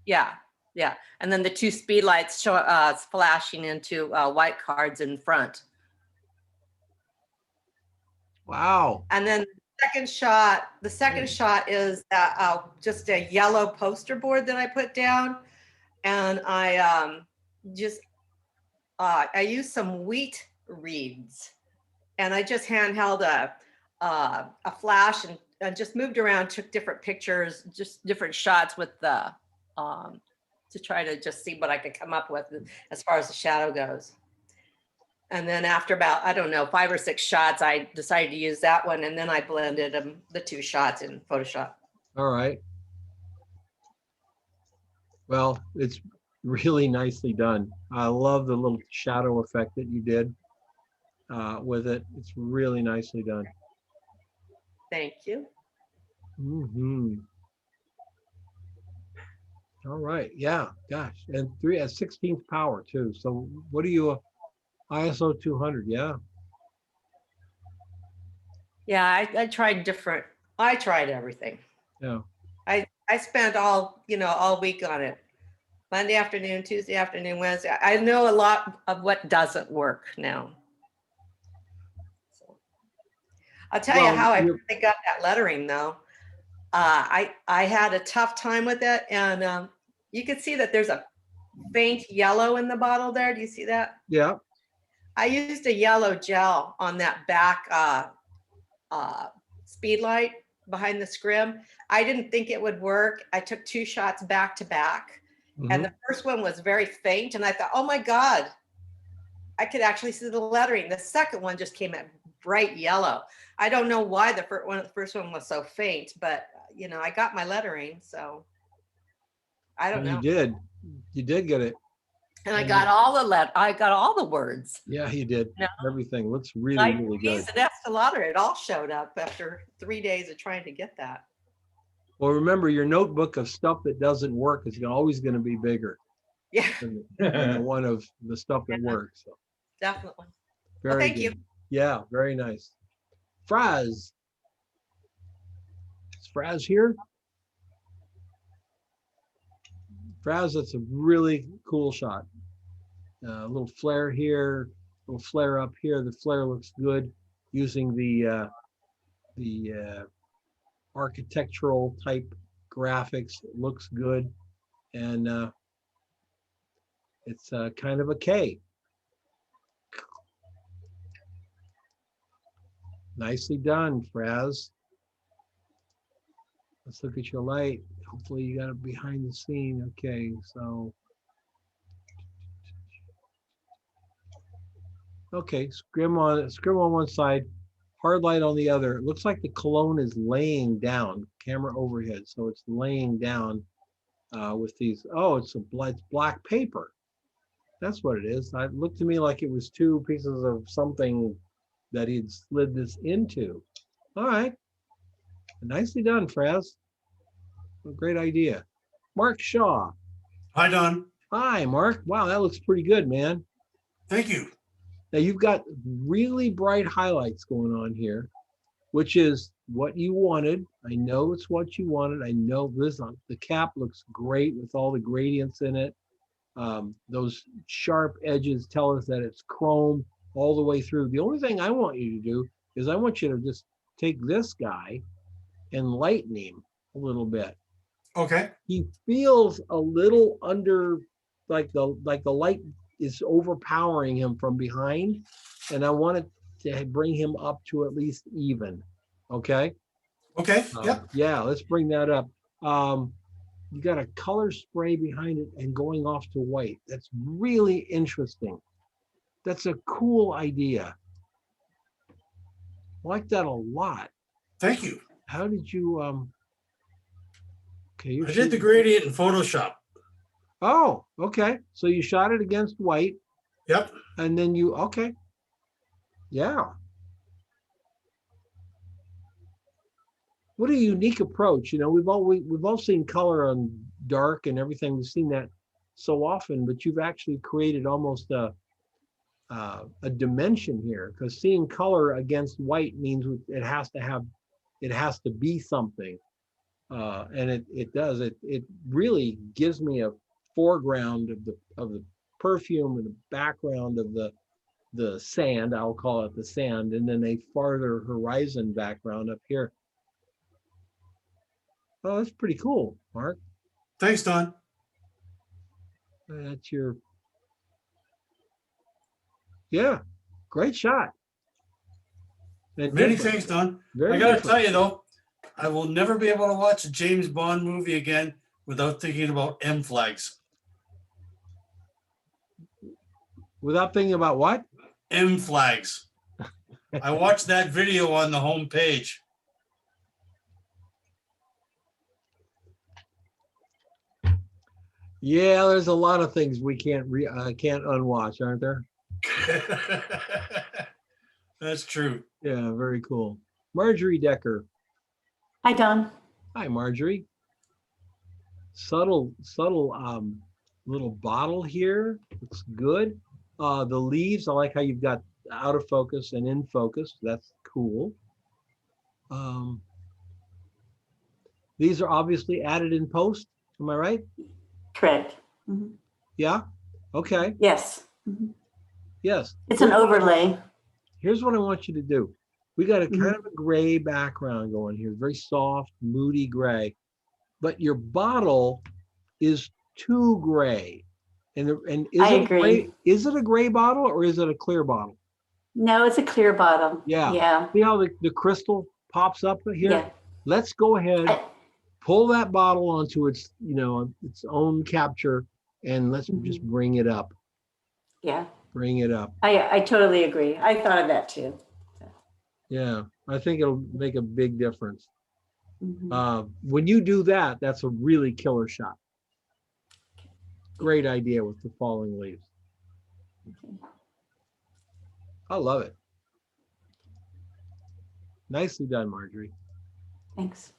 Yeah, yeah. And then the two speed lights show flashing into white cards in front. Wow. And then the second shot is just a yellow poster board that I put down. And I I used some wheat reeds and I just handheld a flash and just moved around, took different pictures, just different shots with the, to try to just see what I could come up with as far as the shadow goes. And then after about, I don't know, 5 or 6 shots, I decided to use that one. And then I blended the 2 shots in Photoshop. All right. Well, it's really nicely done. I love the little shadow effect that you did with it. It's really nicely done. Thank you. All right. Yeah. Gosh. And 3 at 16th power too. So what are you? ISO 200. Yeah. Yeah. I tried I tried everything. Yeah. I spent all week on it. Monday afternoon, Tuesday afternoon, Wednesday. I know a lot of what doesn't work now. So, I'll tell you how I got that lettering though. I had a tough time with it, and you can see that there's a faint yellow in the bottle there. Do you see that? Yeah. I used a yellow gel on that back speed light behind the scrim. I didn't think it would work. I took 2 shots back to back. And the first one was very faint. And I thought, oh my God, I could actually see the lettering. The second one just came at bright yellow. I don't know why the first one was so faint, but you know, I got my lettering, so I don't know. You did get it. And I got all the words. Yeah, you did. You know? Everything looks really, really good. And Estee it all showed up after 3 days of trying to get that. Well, remember, your notebook of stuff that doesn't work is always going to be bigger. Yeah. Than the one of the stuff that works. So. Definitely. Very thank good. you. Yeah, very nice. Fraz. Is Fraz here? Fraz, that's a really cool shot. A little flare here, a little flare up here. The flare looks good using the architectural type graphics. It looks good. And it's kind of a K. Nicely done, Fraz. Let's look at your light. Hopefully you got it behind the scene. Okay, so. Okay, scrim on one side, hard light on the other. It looks like the cologne is laying down, camera overhead. So it's laying down with these, oh, it's black paper. That's what it is. It looked to me like it was 2 pieces of something that he'd slid this into. All right. Nicely done, Fraz. A great idea. Mark Shaw. Hi, Don. Hi, Mark. Wow, that looks pretty good, man. Thank you. Now you've got really bright highlights going on here, which is what you wanted. I know it's what you wanted. I know this, the cap looks great with all the gradients in it. Those sharp edges tell us that it's chrome all the way through. The only thing I want you to do is I want you to just take this guy and lighten him a little bit. Okay. He feels a little under, like the light is overpowering him from behind, and I want it to bring him up to at least even. Okay. Okay. Yep. Yeah, let's bring that up. You got a color spray behind it and going off to white. That's really interesting. That's a cool idea. I like that a lot. Thank you. How did you okay, I did the gradient in Photoshop. Oh, okay. So you shot it against white. Yep. And then you, okay. Yeah. What a unique approach. You know, we've all seen color on dark and everything. We've seen that so often, but you've actually created almost a dimension here, because seeing color against white means it has to be something. And it does. It really gives me a foreground of the perfume and the background of the sand. I'll call it the sand, and then a farther horizon background up here. Oh, that's pretty cool, Mark. Thanks, Don. That's your, yeah, great shot. And Many thanks, Don. I got to tell you though, I will never be able to watch a James Bond movie again without thinking about M flags. Without thinking about what? M flags. I watched that video on the home page. Yeah, there's a lot of things we can't unwatch, aren't there? That's true. Yeah, very cool. Marjorie Decker. Hi, Don. Hi, Marjorie. Subtle little bottle here. Looks good. The leaves, I like how you've got out of focus and in focus. That's cool. These are obviously added in post. Am I right? Correct. Mm-hmm. Yeah. Okay. Yes. Mm-hmm. Yes. It's an overlay. Here's what I want you to do. We got a kind of a gray background going here, very soft, moody gray, but your bottle is too gray. And I agree. Is it a gray bottle or is it a clear bottle? No, it's a clear bottom. Yeah. Yeah. See how the crystal pops up here? Yeah. Let's go ahead, pull that bottle onto its, its own capture, and let's just bring it up. Yeah. Bring it up. I totally agree. I thought of that too. Yeah, I think it'll make a big difference. When you do that, that's a really killer shot. Great idea with the falling leaves. I love it. Nicely done, Marjorie. Thanks.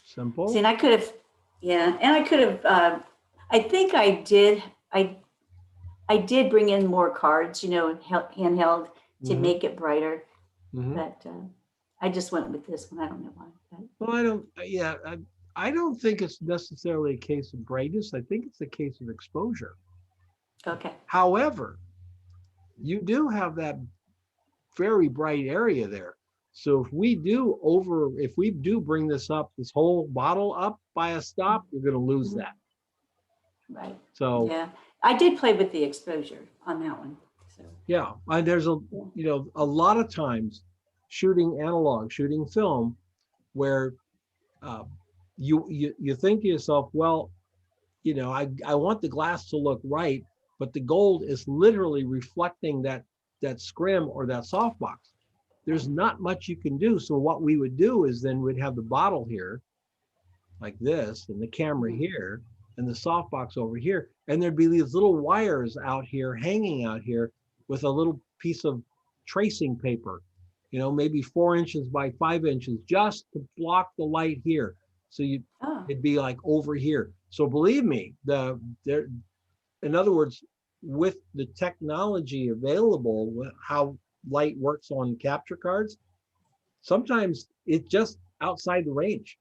Simple. See, and I could have, yeah, and I could have, I think I did bring in more cards, handheld to make it brighter, but I just went with this one. I don't know why. Well, I don't think it's necessarily a case of brightness. I think it's a case of exposure. Okay. However, you do have that very bright area there. So if we do bring this whole bottle up by a stop, you're going to lose that. Right. So yeah, I did play with the exposure on that one. So. Yeah, and there's a lot of times shooting film, where you think to yourself, well, I want the glass to look right, but the gold is literally reflecting that scrim or that softbox. There's not much you can do. So what we would do is then we'd have the bottle here like this and the camera here and the softbox over here. And there'd be these little wires out here hanging out here with a little piece of tracing paper, maybe 4 inches by 5 inches, just to block the light here. So it'd be like over here. So believe me, in other words, with the technology available, with how light works on capture cards, sometimes it's just outside the range.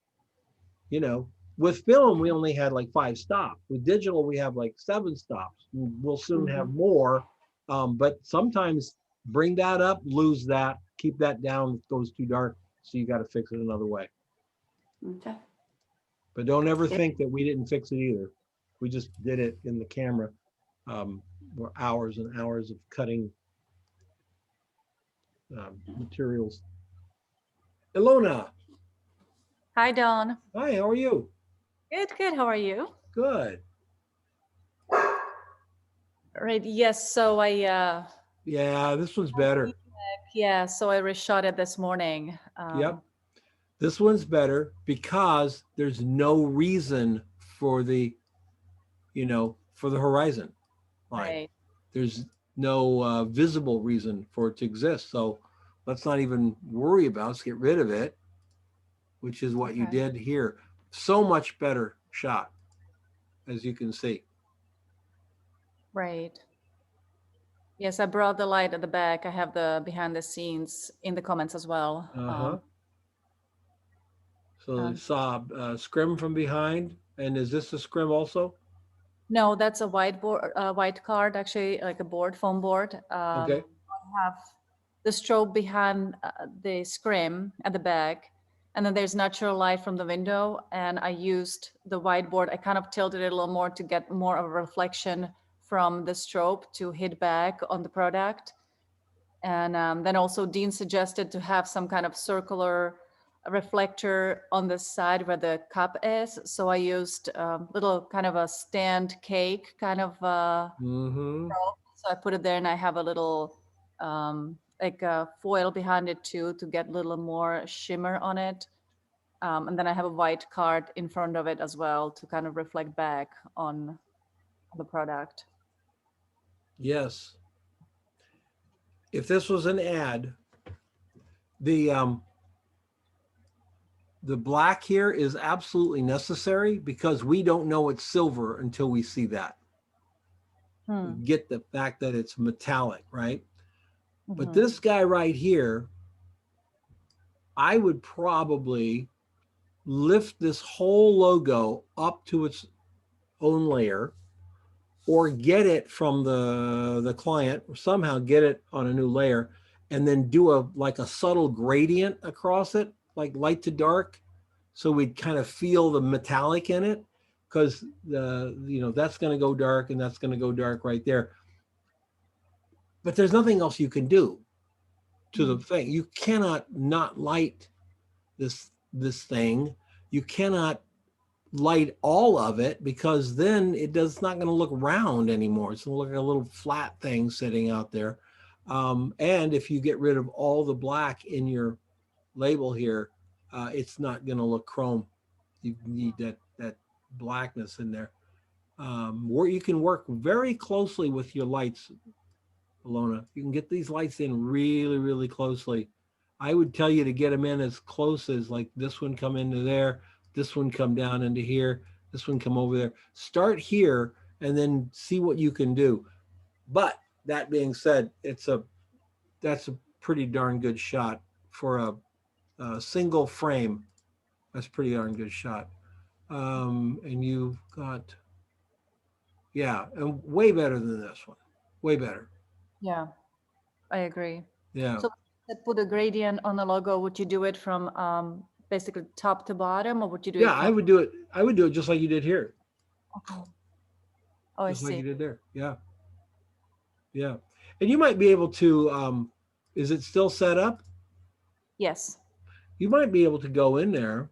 With film, we only had like 5 stops. With digital, we have like 7 stops. We'll soon have more, but sometimes bring that up, lose that, keep that down, it goes too dark, so you got to fix it another way. Okay. But don't ever think that we didn't fix it either. We just did it in the camera. Were hours and hours of cutting materials. Ilona. Hi, Don. Hi, how are you? Good. How are you? Good. Right. Yes. So I. Yeah, this one's better. Yeah. So I reshot it this morning. Yep. This one's better because there's no reason for the, for the horizon line. Right. There's no visible reason for it to exist. So let's not even worry about it. Let's get rid of it, which is what you did here. So much better shot, as you can see. Right. Yes, I brought the light at the back. I have the behind the scenes in the comments as well. So you saw scrim from behind. And is this a scrim also? No, that's a white card, actually, like a foam board. Okay. I have the strobe behind the scrim at the back. And then there's natural light from the window. And I used the whiteboard. I kind of tilted it a little more to get more of a reflection from the strobe to hit back on the product. And then also Dean suggested to have some kind of circular reflector on the side where the cup is. So I used little kind of a stand cake kind of probe. So I put it there and I have a little like a foil behind it too to get a little more shimmer on it. And then I have a white card in front of it as well to kind of reflect back on the product. Yes. If this was an ad, the black here is absolutely necessary because we don't know it's silver until we see that. Get the fact that it's metallic, right? But this guy right here, I would probably lift this whole logo up to its own layer, or get it from the client, or somehow get it on a new layer, and then do like a subtle gradient across it, like light to dark, so we'd kind of feel the metallic in it. because that's going to go dark and that's going to go dark right there. But there's nothing else you can do to the thing. You cannot not light this thing. You cannot light all of it, because then it's not going to look round anymore. It's going to look like a little flat thing sitting out there. And if you get rid of all the black in your label here, it's not going to look chrome. You need that blackness in there. Where you can work very closely with your lights, Alona. You can get these lights in really, really closely. I would tell you to get them in as close as, like, this one come into there, this one come down into here, this one come over there. Start here and then see what you can do. But that being said, that's a pretty darn good shot for a single frame. That's a pretty darn good shot. And you've got, yeah, and way better than this one. Way better. Yeah, I agree. Yeah. So put a gradient on the logo. Would you do it from basically top to bottom, or would you do it? Yeah, I would do it. I would do it just like you did here. Okay. Oh, I Just like see. you did there. Yeah. Yeah. And you might be able to, is it still set up? Yes. You might be able to go in there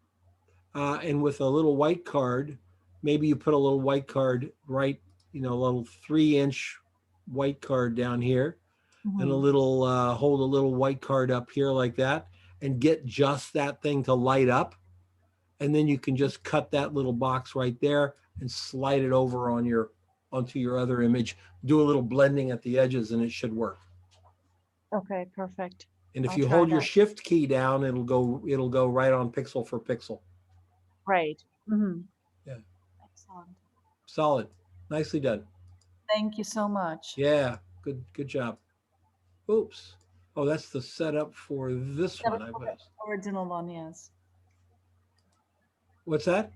and with a little white card, maybe you put a little white card right, a little 3-inch white card down here, and a little, hold a little white card up here like that, and get just that thing to light up. And then you can just cut that little box right there and slide it over onto your other image, do a little blending at the edges, and it should work. Okay, perfect. And if I'll you try hold your that. shift key down, it'll go right on pixel for pixel. Right. Yeah. Excellent. Solid. Nicely done. Thank you so much. Yeah. Good job. Oops. Oh, that's the setup for this That one, was I for the guess. original one, yes. What's that?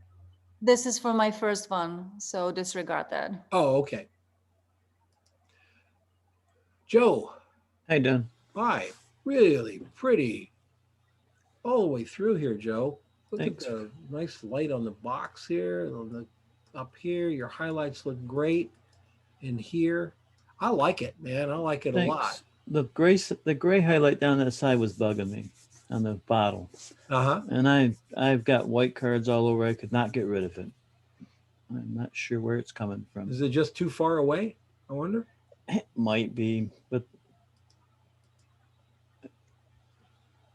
This is for my first one, so disregard that. Oh, okay. Joe. How you doing? Hi. Really pretty. All the way through here, Joe. Look Thanks. at the nice light on the box here. Up here, your highlights look great. In here, I like it, man. I like it a lot. The gray highlight down that side was bugging me on the bottle. And I've got white cards all over. I could not get rid of it. I'm not sure where it's coming from. Is it just too far away? I wonder. It might be, but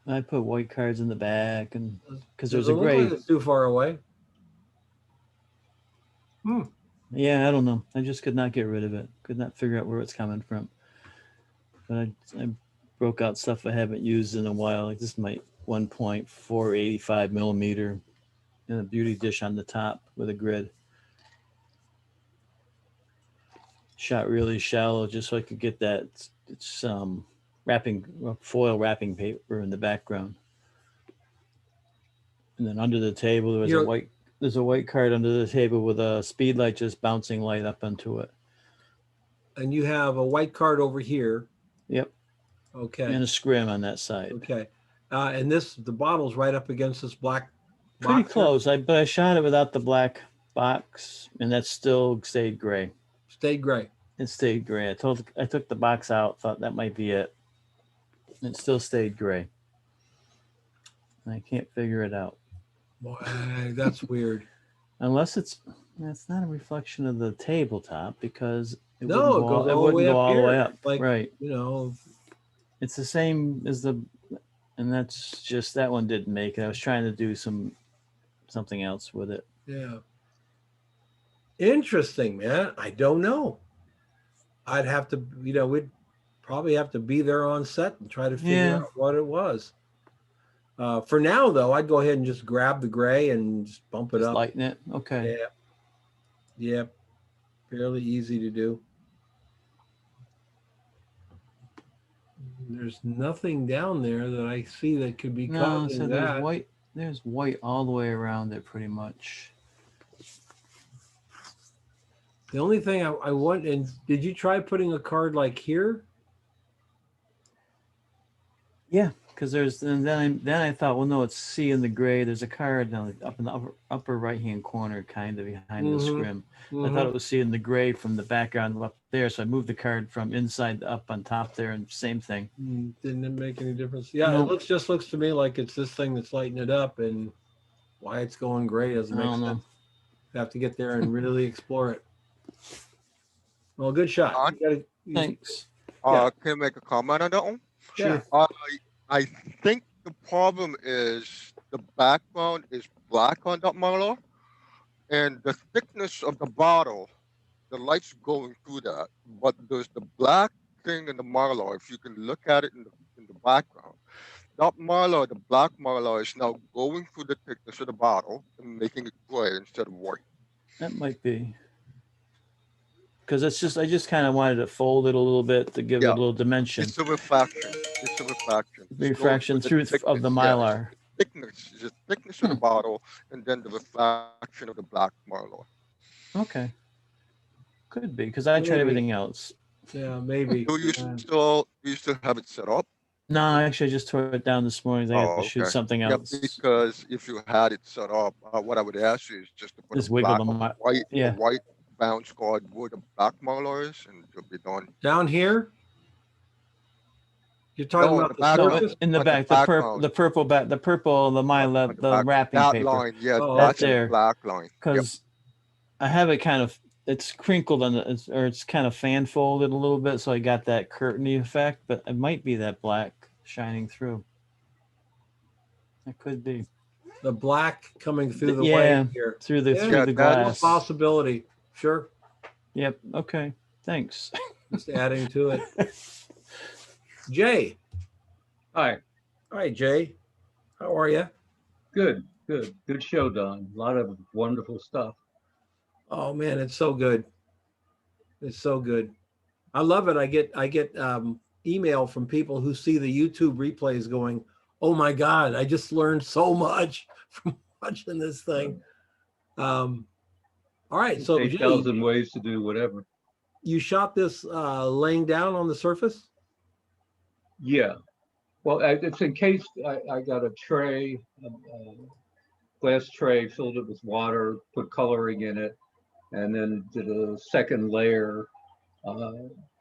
I put white cards in the back, and because there's a Doesn't look gray. like it's too far away. Yeah, I don't know. I just could not get rid of it. Could not figure out where it's coming from. But I broke out stuff I haven't used in a while. Like this is my 1.485 millimeter and a beauty dish on the top with a grid. Shot really shallow just so I could get that foil wrapping paper in the background. And then under the table there's a white card under the table with a speed light just bouncing light up onto it. And you have a white card over here. Yep. Okay. And a scrim on that side. Okay. And the bottle's right up against this black Pretty box close. But I shot it without the black box, and that still stayed gray. Stayed gray. It stayed gray. I took the box out, thought that might be it. And it still stayed gray. And I can't figure it out. Boy, that's weird. Unless that's not a reflection of the tabletop, because it No, wouldn't it go, goes it all the wouldn't way go up all the way here. up. Like, right. It's the same as and that's just, that one didn't make it. I was trying to do something else with it. Yeah. Interesting, man. I don't know. I'd have to, we'd probably have to be there on set and try to figure out what it was. For now, though, I'd go ahead and just grab the gray and just bump it up. Lighten it. Okay. Yeah. Yep. Fairly easy to do. There's nothing down there that I see that could be causing so that. there's white all the way around it pretty much. The only thing I want, and did you try putting a card like here? Yeah, because there's, and then I thought, well, no, it's C in the gray. There's a card down up in the upper right hand corner, kind of behind the scrim. I thought it was C in the gray from the background up there, so I moved the card from inside to up on top there, and same thing. Didn't make any difference. Yeah, Nope. it just looks to me like it's this thing that's lighting it up, and why it's going gray doesn't I make don't sense. know. You have to get there and really explore it. Well, good shot. Thanks. Yeah. Can I make a comment on that one? Sure. I think the problem is the background is black on that Mylar, and the thickness of the bottle, the light's going through that, but there's the black thing in the Mylar. If you can look at it in the background, that Mylar, the black Mylar, is now going through the thickness of the bottle and making it gray instead of white. That might be. Because it's just, I just kind of wanted to fold it a little bit to give it a little dimension. It's a refraction. It's a refraction. Refraction through of the Mylar. Thickness, the thickness of the bottle, and then the refraction of the black Mylar. Okay. Could be, because I tried everything else. Yeah, maybe. Do you still have it set up? No, actually, I just tore it down this morning. I have to shoot something else. Yeah, because if you had it set up, what I would ask you is just to put Just a wiggle black, them. a white bounce guard where the black Mylar is, and you'll be done. Down here? You're talking about the surface? In the back, the purple, the purple, the Mylar, the wrapping that paper. line, yeah, that's that's the there. black line. Because I have it kind of, it's crinkled on the, or it's kind of fan folded a little bit, so I got that curtainy effect. But it might be that black shining through. It could be the black coming through the white here. through the that's glass. a possibility. Sure. Yep. Okay. Thanks. Just adding to it. Jay. Hi. Hi, Jay. How are you? Good. Good show, Don. A lot of wonderful stuff. Oh man, it's so good. It's so good. I love it. I get email from people who see the YouTube replays going, "Oh my God, I just learned so much from watching this thing." All right, so 8,000 ways to do whatever. You shot this laying down on the surface? Yeah. Well, it's encased. I got a tray, glass tray, filled it with water, put coloring in it, and then did a second layer,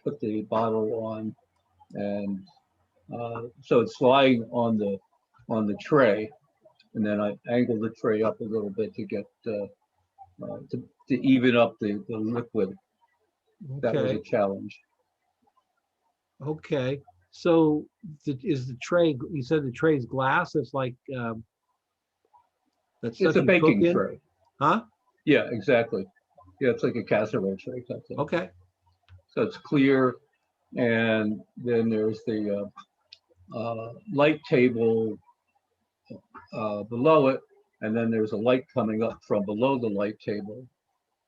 put the bottle on, and so it's lying on the tray, and then I angled the tray up a little bit to get to even up the liquid. That was a challenge. Okay. So is the tray, you said the tray's glass? It's like, it's a baking tray. Huh? Yeah, exactly. Yeah, it's like a casserole tray type thing. Okay. So it's clear. And then there's the light table below it. And then there's a light coming up from below the light table,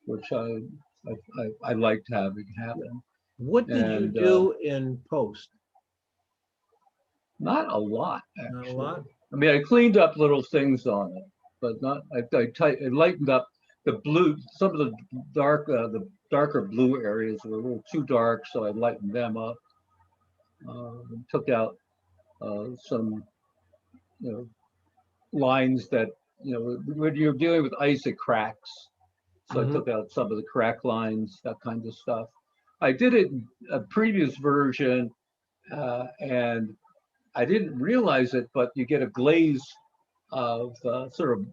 which I liked having happen. What did you do in post? Not a lot, actually. Not a lot? I mean, I cleaned up little things on it, but not. I lightened up the blue. Some of the darker blue areas were a little too dark, so I lightened them up. Took out some, lines that when you're dealing with ice, it cracks. So I took out some of the crack lines, that kind of stuff. I did it in a previous version, and I didn't realize it, but you get a glaze of sort of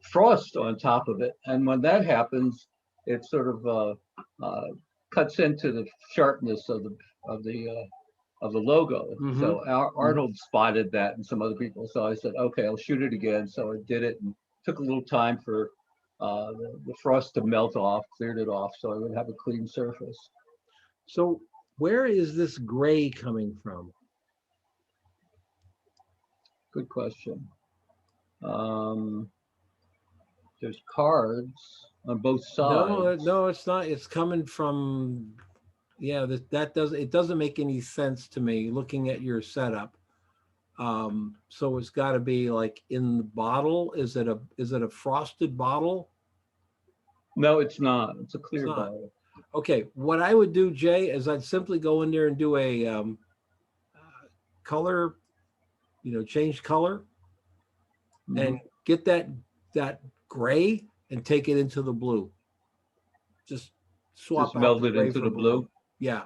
frost on top of it. And when that happens, it sort of cuts into the sharpness of the logo. So Arnold spotted that, and some other people. So I said, okay, I'll shoot it again. So I did it, and took a little time for the frost to melt off, cleared it off, so I would have a clean surface. So where is this gray coming from? Good question. There's cards on both sides. No, it's not. It's coming from, yeah, it doesn't make any sense to me looking at your setup. So it's got to be like in the bottle. Is it a frosted bottle? No, it's not. It's a clear bottle. Okay, what I would do, Jay, is I'd simply go in there and do a color, change color, and get that gray and take it into the blue. Just swap Just out meld the it gray into for the blue. Yeah.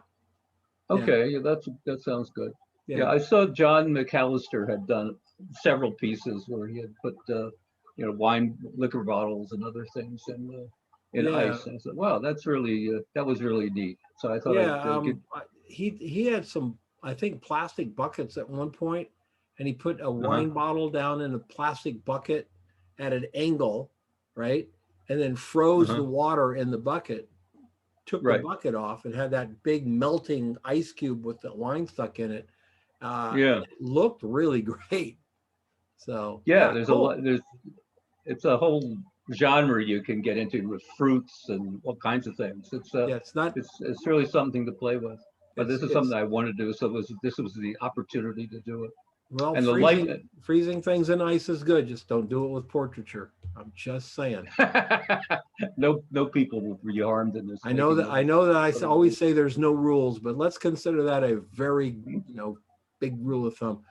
Okay, yeah, that sounds good. Yeah. Yeah, I saw John McAllister had done several pieces where he had put wine, liquor bottles and other things in Yeah. ice. And I said, wow, that was really neat. So I thought I'd he had some, I think, plastic buckets at one point, and he put a wine bottle down in a plastic bucket at an angle, right? And then froze the water in the bucket, took the bucket off, and had that big melting ice cube with the wine stuck in it. It looked really great. So there's cool. a lot. It's a whole genre you can get into with fruits and all kinds of things. It's really something to play with. But this is something I wanted to do, so this was the opportunity to do it. Well, and freezing things in ice is good. Just don't do it with portraiture. I'm just saying. No people will be harmed in this. I know that I always say there's no rules, but let's consider that a very big rule of thumb.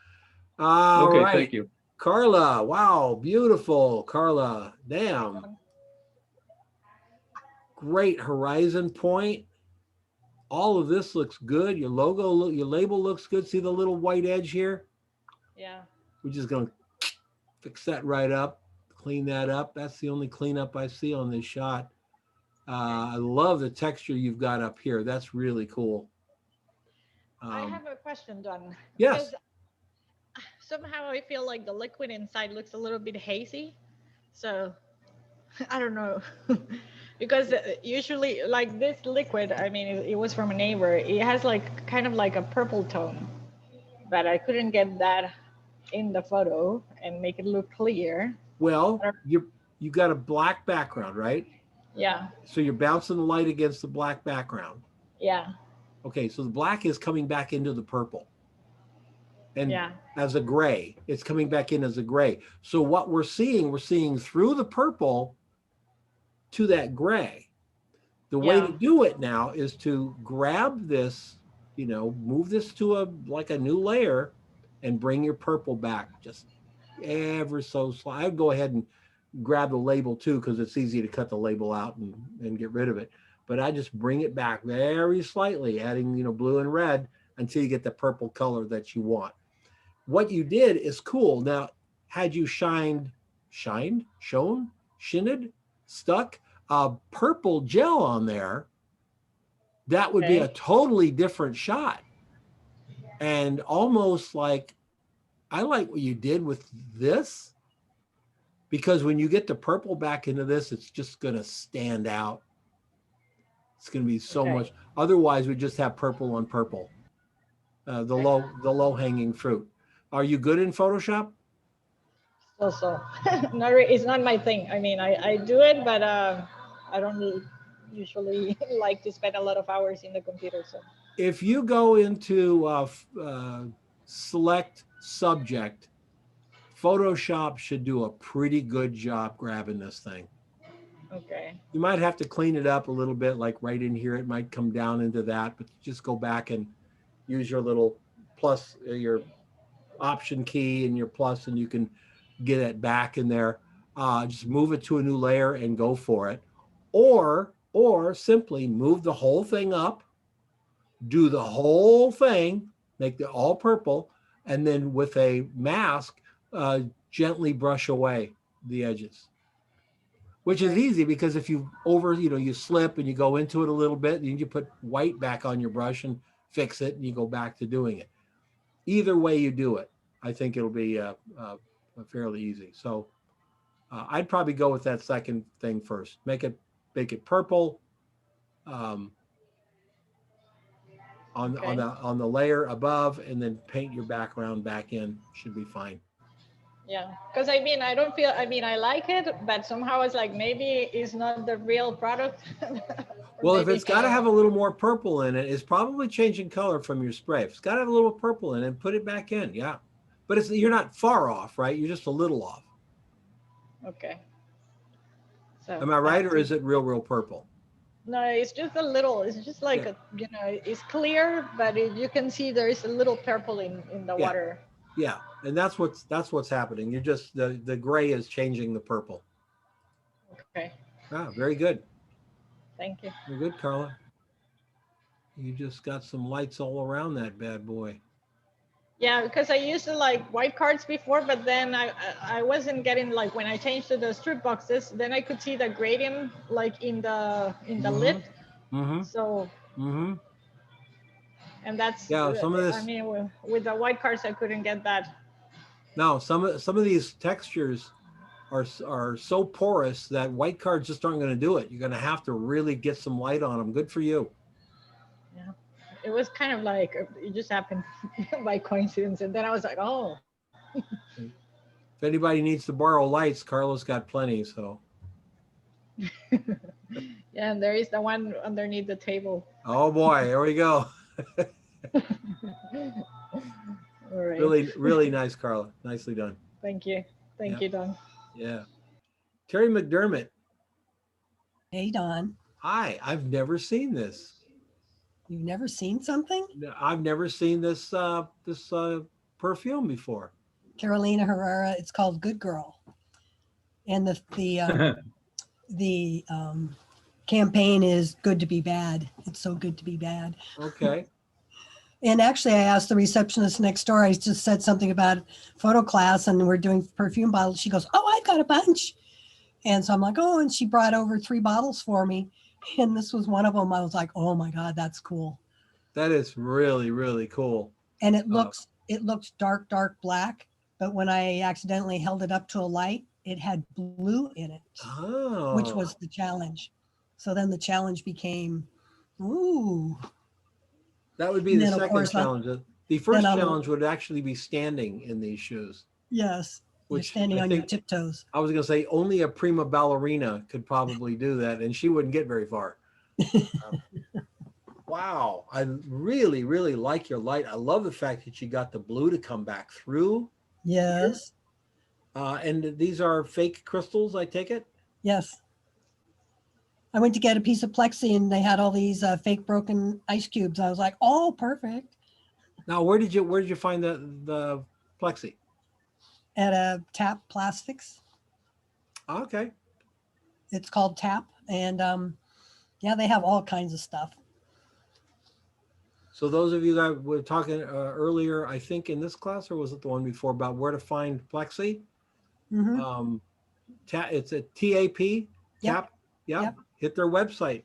All right. Thank you. Carla, wow, beautiful. Carla, damn. Great horizon point. All of this looks good. Your logo, your label looks good. See the little white edge here? Yeah. We're just going to fix that right up, clean that up. That's the only cleanup I see on this shot. I love the texture you've got up here. That's really cool. I have a question, Don. Yes. Because somehow I feel like the liquid inside looks a little bit hazy. So I don't know. Because usually like this liquid, I mean, it was from a neighbor. It has like kind of like a purple tone, but I couldn't get that in the photo and make it look clear. Well, you got a black background, right? Yeah. So you're bouncing the light against the black background. Yeah. Okay, so the black is coming back into the purple. And as a gray, it's coming back in as a gray. So what we're seeing through the purple to that gray. The way to do it now is to grab this, move this to like a new layer and bring your purple back just ever so slightly. I'd go ahead and grab the label too, because it's easy to cut the label out and get rid of it. But I just bring it back very slightly, adding, blue and red until you get the purple color that you want. What you did is cool. Now, had you shinned, stuck a purple gel on there, that would be a totally different shot. And almost like, I like what you did with this, because when you get the purple back into this, it's just going to stand out. It's going to be so much. Otherwise, we just have purple on purple, the low hanging fruit. Are you good in Photoshop? So it's not my thing. I mean, I do it, but I don't usually like to spend a lot of hours in the computer. So if you go into select subject, Photoshop should do a pretty good job grabbing this thing. Okay. You might have to clean it up a little bit, like right in here. It might come down into that, but just go back and use your little plus, your option key and your plus, and you can get it back in there. Just move it to a new layer and go for it. Or simply move the whole thing up, do the whole thing, make it all purple, and then with a mask, gently brush away the edges. Which is easy, because if you you slip and you go into it a little bit, then you put white back on your brush and fix it, and you go back to doing it. Either way you do it, I think it'll be fairly easy. So I'd probably go with that second thing first. Make it purple on the layer above, and then paint your background back in. Should be fine. Yeah, because I mean, I don't feel, I mean, I like it, but somehow it's like maybe it's not the real product. Well, if it's got to have a little more purple in it, it's probably changing color from your spray. If it's got to have a little purple in it, put it back in. Yeah, but you're not far off, right? You're just a little off. Okay. So am I right, or is it real purple? No, it's just a little. It's just like a, you know, it's clear, but you can see there is a little purple in the water. Yeah, and that's what's happening. You're just the gray is changing the purple. Okay. Ah, very good. Thank you. Very good, Carla. You just got some lights all around that bad boy. Yeah, because I used to like white cards before, but then I wasn't getting, like, when I changed to the strip boxes, then I could see the gradient like in the lid. Mm-hmm. So. Mm-hmm. And that's, yeah. Some of this. I mean, with the white cards, I couldn't get that. No, some of these textures are so porous that white cards just aren't going to do it. You're going to have to really get some light on them. Good for you. Yeah, it was kind of like it just happened by coincidence, and then I was like, oh. If anybody needs to borrow lights, Carlos got plenty. So. Yeah, and there is the one underneath the table. Oh boy, there we go. All right. Really nice, Carla. Nicely done. Thank you. Thank you, Don. Yeah. Terry McDermott. Hey, Don. Hi, I've never seen this. You've never seen something? I've never seen this perfume before. Carolina Herrera. It's called Good Girl, and the campaign is Good to Be Bad. It's so good to be bad. Okay. And actually, I asked the receptionist next door. I just said something about photo class, and we're doing perfume bottles. She goes, "Oh, I've got a bunch." And so I'm like, "Oh," and she brought over 3 bottles for me, and this was one of them. I was like, "Oh my God, that's cool." That is really, really cool. And it looks dark black, but when I accidentally held it up to a light, it had blue in it, which was the challenge. So then the challenge became, ooh. That would be the second challenge. The first challenge would actually be standing in these shoes. Yes, you're standing on your tiptoes. I was going to say only a prima ballerina could probably do that, and she wouldn't get very far. Wow, I really, really like your light. I love the fact that you got the blue to come back through. Yes. And these are fake crystals, I take it? Yes. I went to get a piece of plexi and they had all these fake broken ice cubes. I was like, oh, perfect. Now, where did you find the plexi? At a Tap Plastics. Okay. It's called Tap. And yeah, they have all kinds of stuff. So those of you that were talking earlier, I think in this class, or was it the one before, about where to find plexi? Mm-hmm. It's a TAP. Tap. Yep. Hit their website.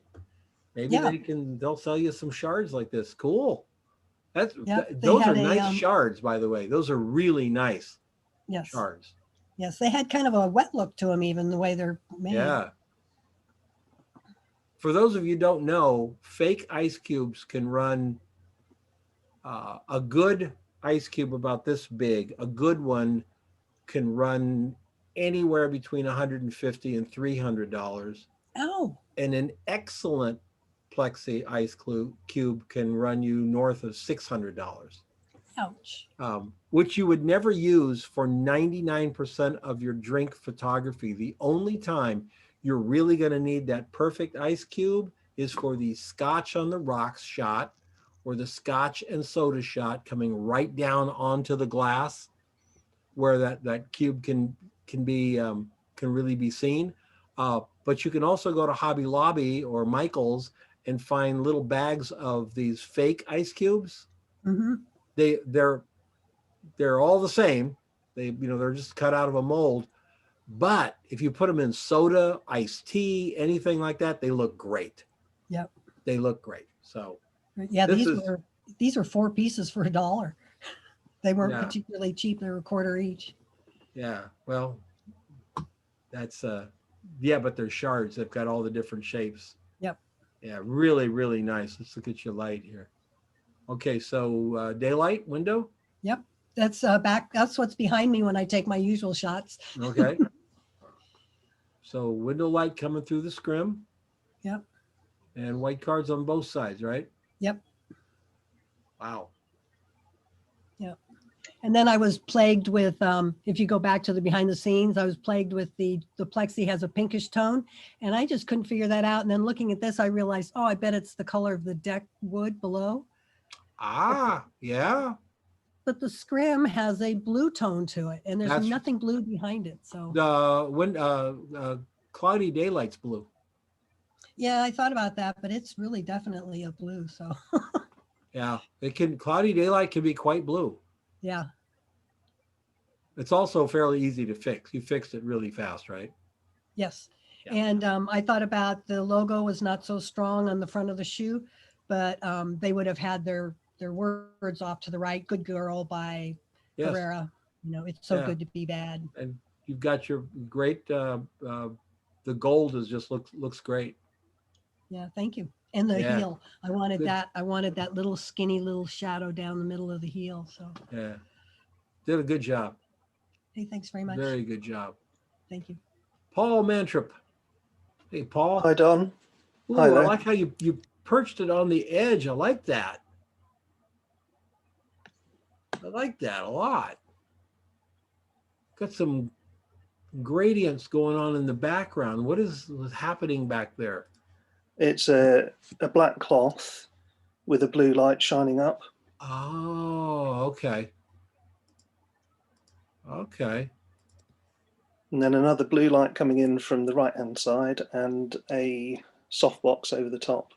Maybe they'll sell you some shards like this. Cool. Those are nice shards, by the way. Those are really nice shards. Yes, they had kind of a wet look to them, even the way they're made. Yeah. For those of you who don't know, fake ice cubes can run a good ice cube about this big. A good one can run anywhere between $150 and $300. Oh. And an excellent plexi ice cube can run you north of $600. Ouch. Which you would never use for 99% of your drink photography. The only time you're really going to need that perfect ice cube is for the Scotch on the rocks shot, or the Scotch and soda shot coming right down onto the glass, where that cube can really be seen. But you can also go to Hobby Lobby or Michael's and find little bags of these fake ice cubes. Mm-hmm. They're all the same. They're just cut out of a mold. But if you put them in soda, iced tea, anything like that, they look great. Yep. They look great. So yeah, these were 4 pieces for $1. They weren't particularly cheap. They were $1 each. Yeah. Well, that's but they're shards. They've got all the different shapes. Yep. Yeah, really, really nice. Let's look at your light here. Okay, so daylight window. Yep. That's back. That's what's behind me when I take my usual shots. Okay. So window light coming through the scrim. Yep. And white cards on both sides, right? Yep. Wow. Yep. And then I was plagued with, if you go back to the behind the scenes, I was plagued with the plexi has a pinkish tone, and I just couldn't figure that out. And then looking at this, I realized, oh, I bet it's the color of the deck wood below. Ah, yeah. But the scrim has a blue tone to it, and there's That's- nothing blue behind it. So Cloudy Daylight's blue. yeah, I thought about that, but it's really definitely a blue. So Yeah, Cloudy Daylight can be quite blue. yeah. It's also fairly easy to fix. You fixed it really fast, right? Yes. And I thought about the logo was not so strong on the front of the shoe, but they would have had their words off to the right. Good Girl by Yes. Herrera. You know, it's so Yeah. good to be bad. And you've got your great, the gold is just looks great. Yeah, thank you. And the Yeah. heel. I wanted Good. that. I wanted that little skinny little shadow down the middle of the heel. So Yeah. Did a good job. hey, thanks very much. Very good job. Thank you. Paul Mantrip. Hey, Paul. Hi, Don. Ooh, Hi I there. like how you perched it on the edge. I like that. I like that a lot. Got some gradients going on in the background. What is happening back there? It's a black cloth with a blue light shining up. Oh, okay. Okay. And then another blue light coming in from the right-hand side and a softbox over the top.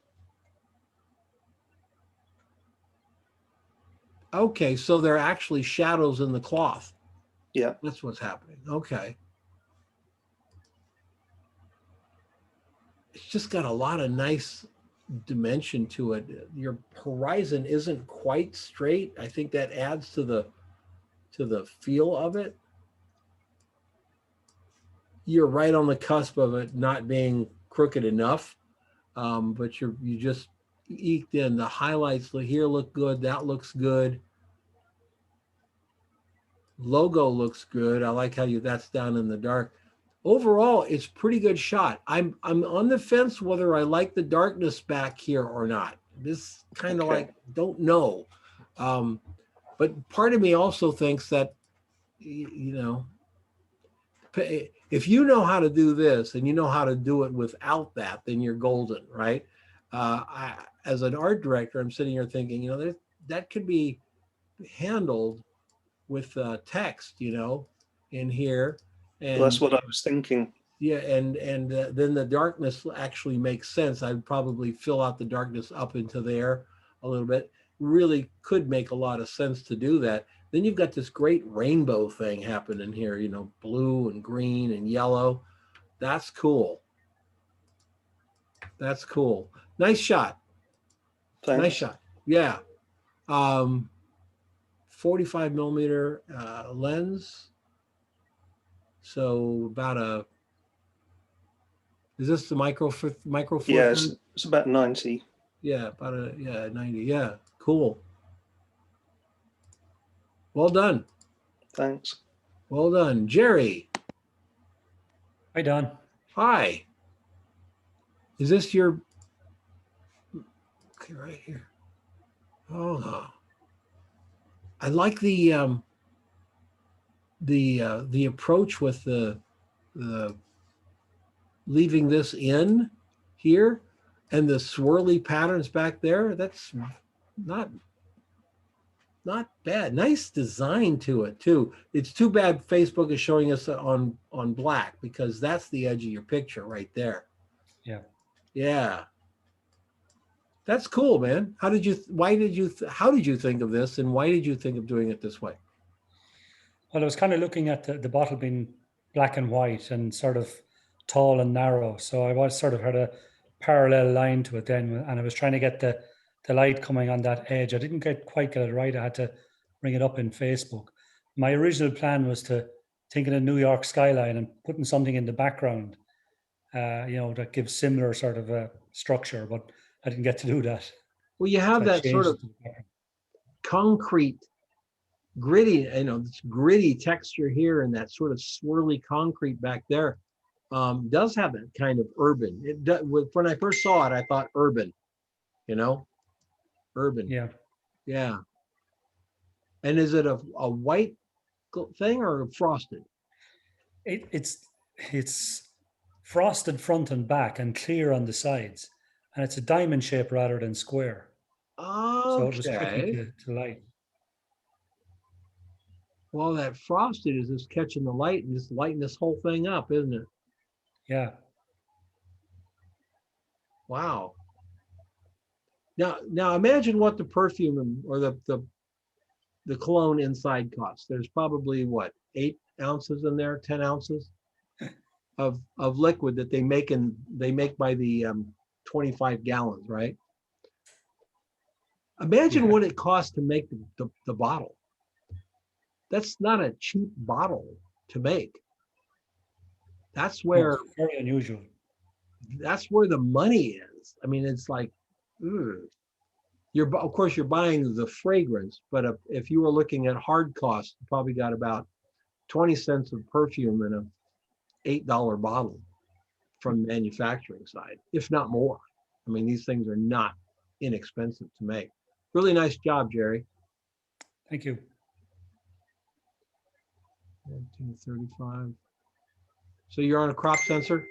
Okay, so there are actually shadows in the cloth. Yeah. That's what's happening. Okay. It's just got a lot of nice dimension to it. Your horizon isn't quite straight. I think that adds to the feel of it. You're right on the cusp of it not being crooked enough, but you just eked in. The highlights here look good. That looks good. Logo looks good. I like how that's down in the dark. Overall, it's pretty good shot. I'm on the fence whether I like the darkness back here or not. This kind of like don't know, but part of me also thinks that you know, if you know how to do this and you know how to do it without that, then you're golden, right? As an art director, I'm sitting here thinking, you know, that could be handled with text, you know, in here. And Well, that's what I was thinking. yeah, and then the darkness actually makes sense. I'd probably fill out the darkness up into there a little bit. Really could make a lot of sense to do that. Then you've got this great rainbow thing happening here, you know, blue and green and yellow. That's cool. That's cool. Nice shot. Thanks. Nice shot. Yeah. 45 millimeter lens. So about is this the micro four? Yeah, it's about 90. Yeah, about 90. Yeah, cool. Well done. Thanks. Well done. Jerry. Hi, Don. Hi. Is this your, okay, right here. Oh, I like the approach with the leaving this in here and the swirly patterns back there. That's not bad. Nice design to it too. It's too bad Facebook is showing us on black because that's the edge of your picture right there. Yeah. Yeah. That's cool, man. How did you think of this and why did you think of doing it this way? Well, I was kind of looking at the bottle being black and white and sort of tall and narrow. So I was sort of had a parallel line to it then. And I was trying to get the light coming on that edge. I didn't quite get it right. I had to bring it up in Facebook. My original plan was to think of the New York skyline and putting something in the background, you know, that gives similar sort of a structure, but I didn't get to do that. Well, you have So I that sort of changed it. concrete, gritty, you know, this gritty texture here and that sort of swirly concrete back there does have that kind of urban. It does, when I first saw it, I thought urban, you know, urban. Yeah. Yeah. And is it a white thing or frosted? It's frosted front and back and clear on the sides, and it's a diamond shape rather than square. So it was tricky to light. Well, that frosted is just catching the light and just lighting this whole thing up, isn't it? Yeah. Wow. Now imagine what the perfume or the cologne inside costs. There's probably what, 8 ounces in there, 10 ounces of liquid that they make by the 25 gallons, right? Imagine what it costs to make the bottle. That's not a cheap bottle to make. That's where it's very unusual. That's where the money is. I mean, it's like, of course you're buying the fragrance, but if you were looking at hard costs, you probably got about 20 cents of perfume in a $8 bottle from the manufacturing side, if not more. I mean, these things are not inexpensive to make. Really nice job, Jerry. Thank you. 1935. So you're on a crop sensor?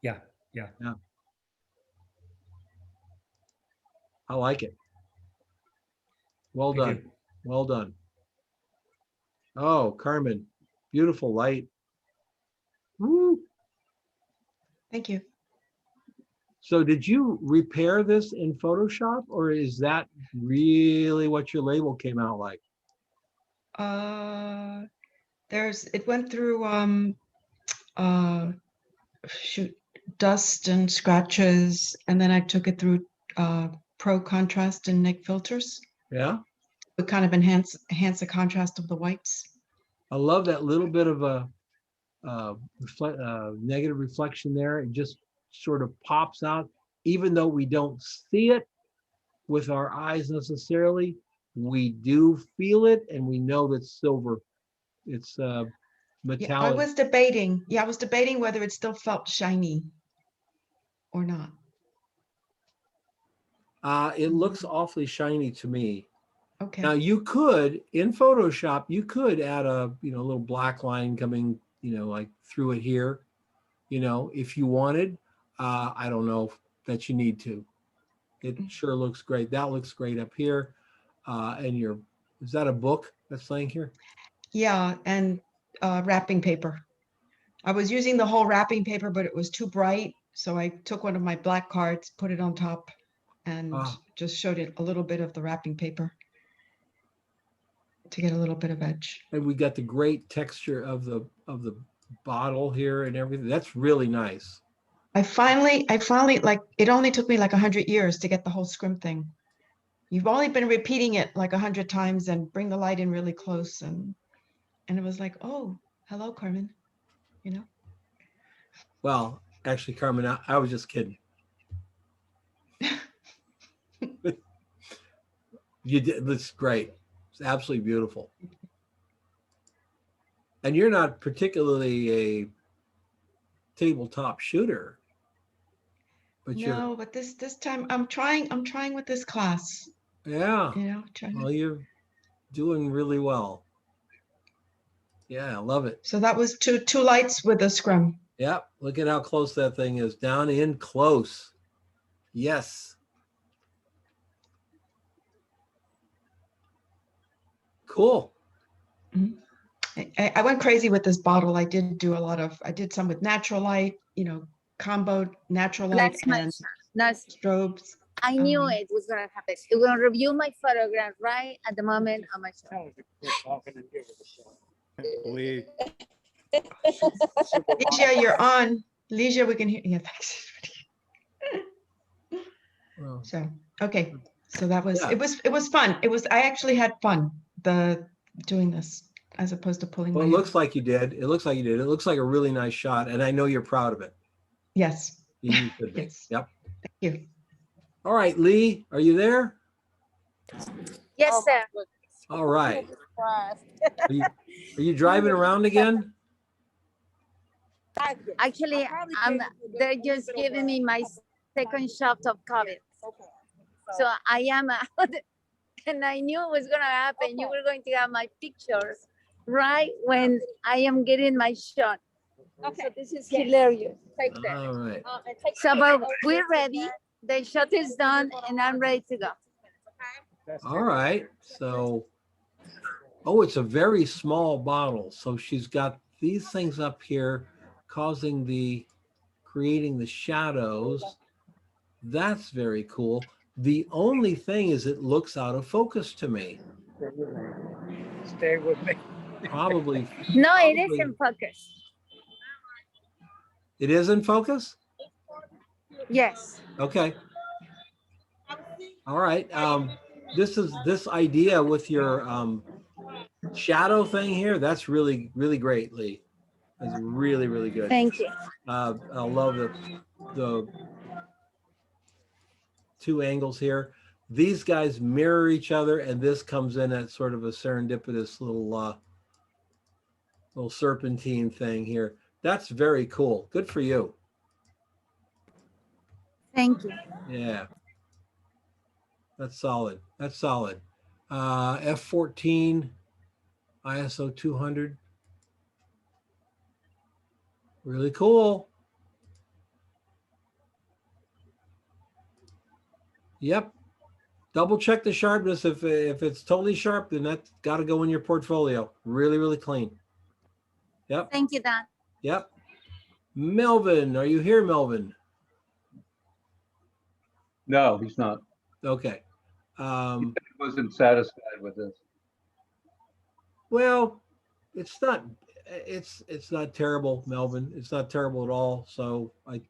Yeah. I like it. Well Thank done. you. Well done. Oh, Carmen, beautiful light. Woo. Thank you. So did you repair this in Photoshop, or is that really what your label came out like? It went through dust and scratches, and then I took it through pro contrast and Nik filters. Yeah. It kind of enhance the contrast of the whites. I love that little bit of a negative reflection there. It just sort of pops out, even though we don't see it with our eyes necessarily. We do feel it, and we know that silver. It's metallic. Yeah, I was debating whether it still felt shiny or not. It looks awfully shiny to me. Okay. Now you could, in Photoshop, you could add a little black line coming, like through it here, if you wanted. I don't know that you need to. It sure looks great. That looks great up here. And is that a book that's laying here? Yeah, and wrapping paper. I was using the whole wrapping paper, but it was too bright. So I took one of my black cards, put it on top, and just showed it a little bit of the wrapping paper to get a little bit of edge. And we got the great texture of the bottle here and everything. That's really nice. I finally, like, it only took me like 100 years to get the whole scrim thing. You've only been repeating it like 100 times and bring the light in really close. And it was like, oh, hello, Carmen, Well, actually, Carmen, I was just kidding. You did. That's great. It's absolutely beautiful. And you're not particularly a tabletop shooter, but no, but this time I'm trying with this class. Yeah. Well, you're doing really well. Yeah, I love it. So that was two lights with a scrum. Yep. Look at how close that thing is. Down in close. Yes. Cool. I went crazy with this bottle. I did some with natural light, combo natural light and strobes. I knew it was going to happen. You're going to review my photograph right at the moment on my show. Ligia, you're on. Ligia, we can hear you. Yeah, thanks. So, okay. So that was, it was fun. I actually had fun doing this as opposed to pulling Well, my it hair. looks like you did. It looks like you did. It looks like a really nice shot. And I know you're proud of it. Yes. You should be. Yes. Yep. Thank you. All right, Lee, are you there? Yes, sir. All right. Are you driving around again? Actually, they're just giving me my second shot of COVID. So I am out. And I knew it was going to happen. You were going to have my picture right when I am getting my shot. Okay. So this is hilarious. Take that. All right. So, but we're ready. The shot is done and I'm ready to go. All right. So, oh, it's a very small bottle. So she's got these things up here creating the shadows. That's very cool. The only thing is it looks out of focus to me. Stay with me. Probably. No, it is in focus. It is in focus? Yes. Okay. All right. This idea with your shadow thing here, that's really, really great, Lee. That's really, really good. Thank you. I love the two angles here. These guys mirror each other, and this comes in at sort of a serendipitous little serpentine thing here. That's very cool. Good for you. Thank you. Yeah. That's solid. That's solid. F14, ISO 200. Really cool. Yep. Double check the sharpness. If it's totally sharp, then that's got to go in your portfolio. Really, really clean. Yep. Thank you, Don. Yep. Melvin, are you here, Melvin? No, he's not. Okay. He wasn't satisfied with this. Well, it's not terrible, Melvin. It's not terrible at all. So I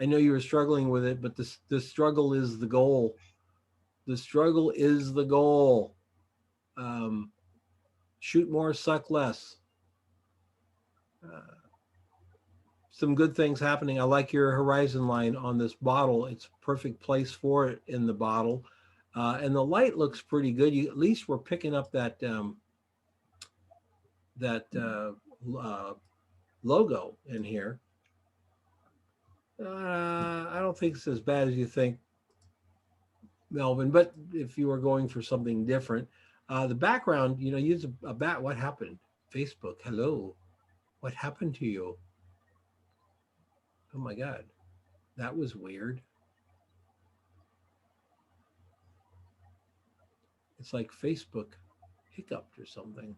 know you were struggling with it, but the struggle is the goal. The struggle is the goal. Shoot more, suck less. Some good things happening. I like your horizon line on this bottle. It's a perfect place for it in the bottle. And the light looks pretty good. You at least we're picking up that logo in here. I don't think it's as bad as you think, Melvin, but if you were going for something different, the background, use a bat. What happened? Facebook, hello. What happened to you? Oh my God, that was weird. It's like Facebook hiccuped or something.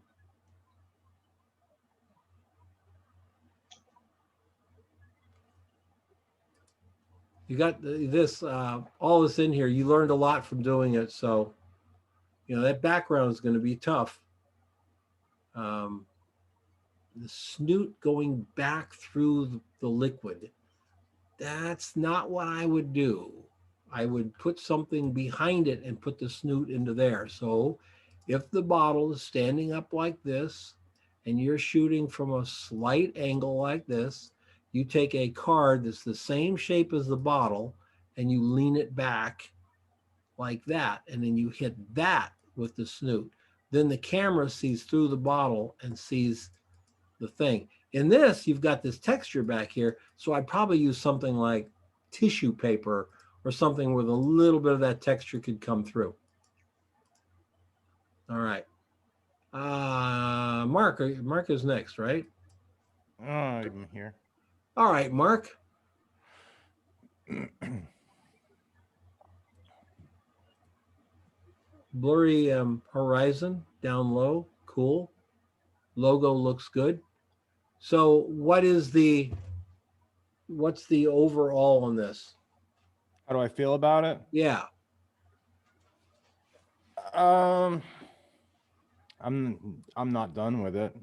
You got this, all this in here. You learned a lot from doing it. So, that background is going to be tough. The snoot going back through the liquid. That's not what I would do. I would put something behind it and put the snoot into there. So if the bottle is standing up like this and you're shooting from a slight angle like this, you take a card that's the same shape as the bottle and you lean it back like that. And then you hit that with the snoot. Then the camera sees through the bottle and sees the thing. In this, you've got this texture back here. So I'd probably use something like tissue paper or something where a little bit of that texture could come through. All right. Mark is next, right? I'm here. All right, Mark. Blurry horizon down low. Cool. Logo looks good. So what's the overall on this? How do I feel about it? Yeah. I'm not done with it.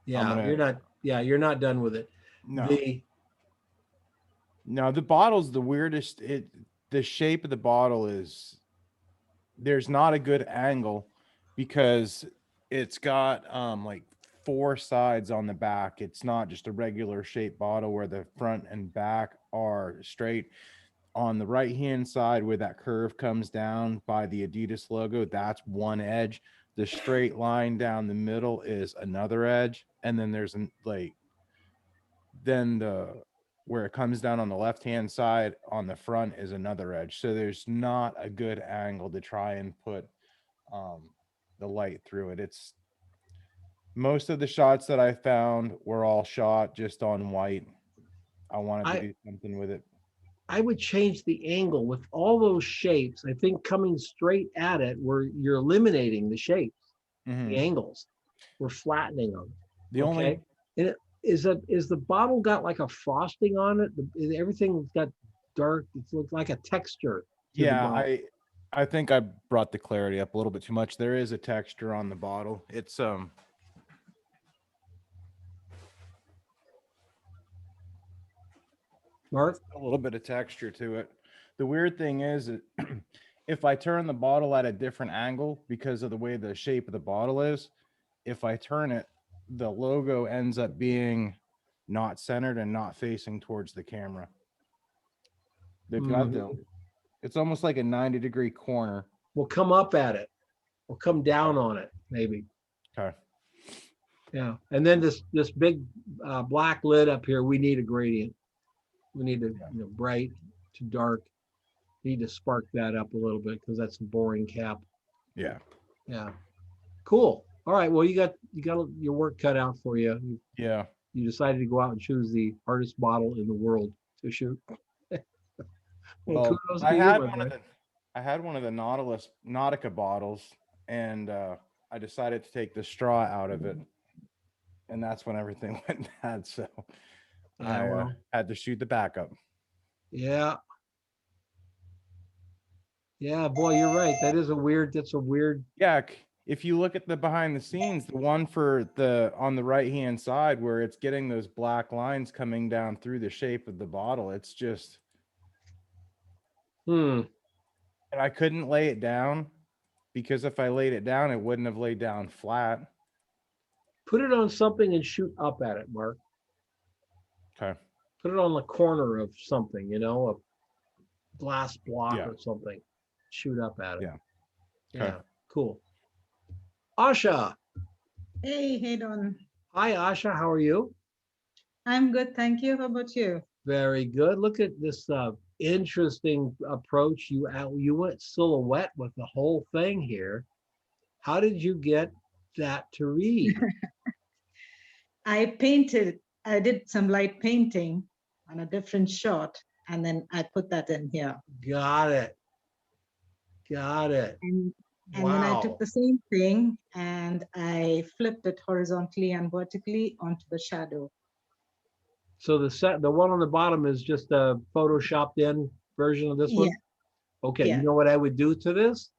Yeah, you're not done with it. No. The bottle's the weirdest. The shape of the bottle is, there's not a good angle because it's got like 4 sides on the back. It's not just a regular shaped bottle where the front and back are straight. On the right hand side where that curve comes down by the Adidas logo, that's one edge. The straight line down the middle is another edge, and then there's then where it comes down on the left-hand side on the front is another edge. So there's not a good angle to try and put the light through it. It's most of the shots that I found were all shot just on white. I wanted to do something with it. I would change the angle with all those shapes. I think coming straight at it, where you're eliminating the shapes, the angles, we're flattening them. The only and it, is the bottle got like a frosting on it? Everything's got dark. It looks like a texture. Yeah, I think I brought the clarity up a little bit too much. There is a texture on the bottle. It's Mark, a little bit of texture to it. The weird thing is that if I turn the bottle at a different angle because of the way the shape of the bottle is, if I turn it, the logo ends up being not centered and not facing towards the camera. They've got it's almost like a 90-degree corner. We'll come up at it. We'll come down on it, maybe. Okay. Yeah, and then this big black lid up here, we need a gradient. We need to, bright to dark. Need to spark that up a little bit because that's a boring cap. Yeah. Yeah. Cool. All right. Well, you got your work cut out for you. Yeah. You decided to go out and choose the hardest bottle in the world to shoot. Well, I had one of the Nautica bottles, and I decided to take the straw out of it, and that's when everything went bad. So I had to shoot the backup. Yeah. Yeah, boy, you're right. That's a weird. Yeah. If you look at the behind the scenes, the one for on the right hand side where it's getting those black lines coming down through the shape of the bottle, it's just. And I couldn't lay it down because if I laid it down, it wouldn't have laid down flat. Put it on something and shoot up at it, Mark. Okay. Put it on the corner of something, a glass block or something. Shoot up at it. Yeah. Yeah. Okay. Cool. Asha. Hey, hey, Don. Hi, Asha. How are you? I'm good, thank you. How about you? Very good. Look at this interesting approach. You went silhouette with the whole thing here. How did you get that to read? I did some light painting on a different shot, and then I put that in here. Got it. And then I took the same thing and I flipped it horizontally and vertically onto the shadow. So the one on the bottom is just a photoshopped in version of this one? Okay, you know what I would do to this?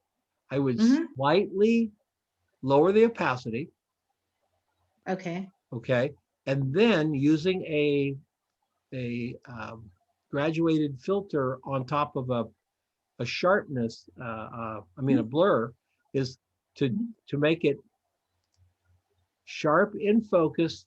I would slightly lower the opacity. Okay. Okay, and then using a graduated filter on top of a sharpness, a blur, is to make it sharp in focus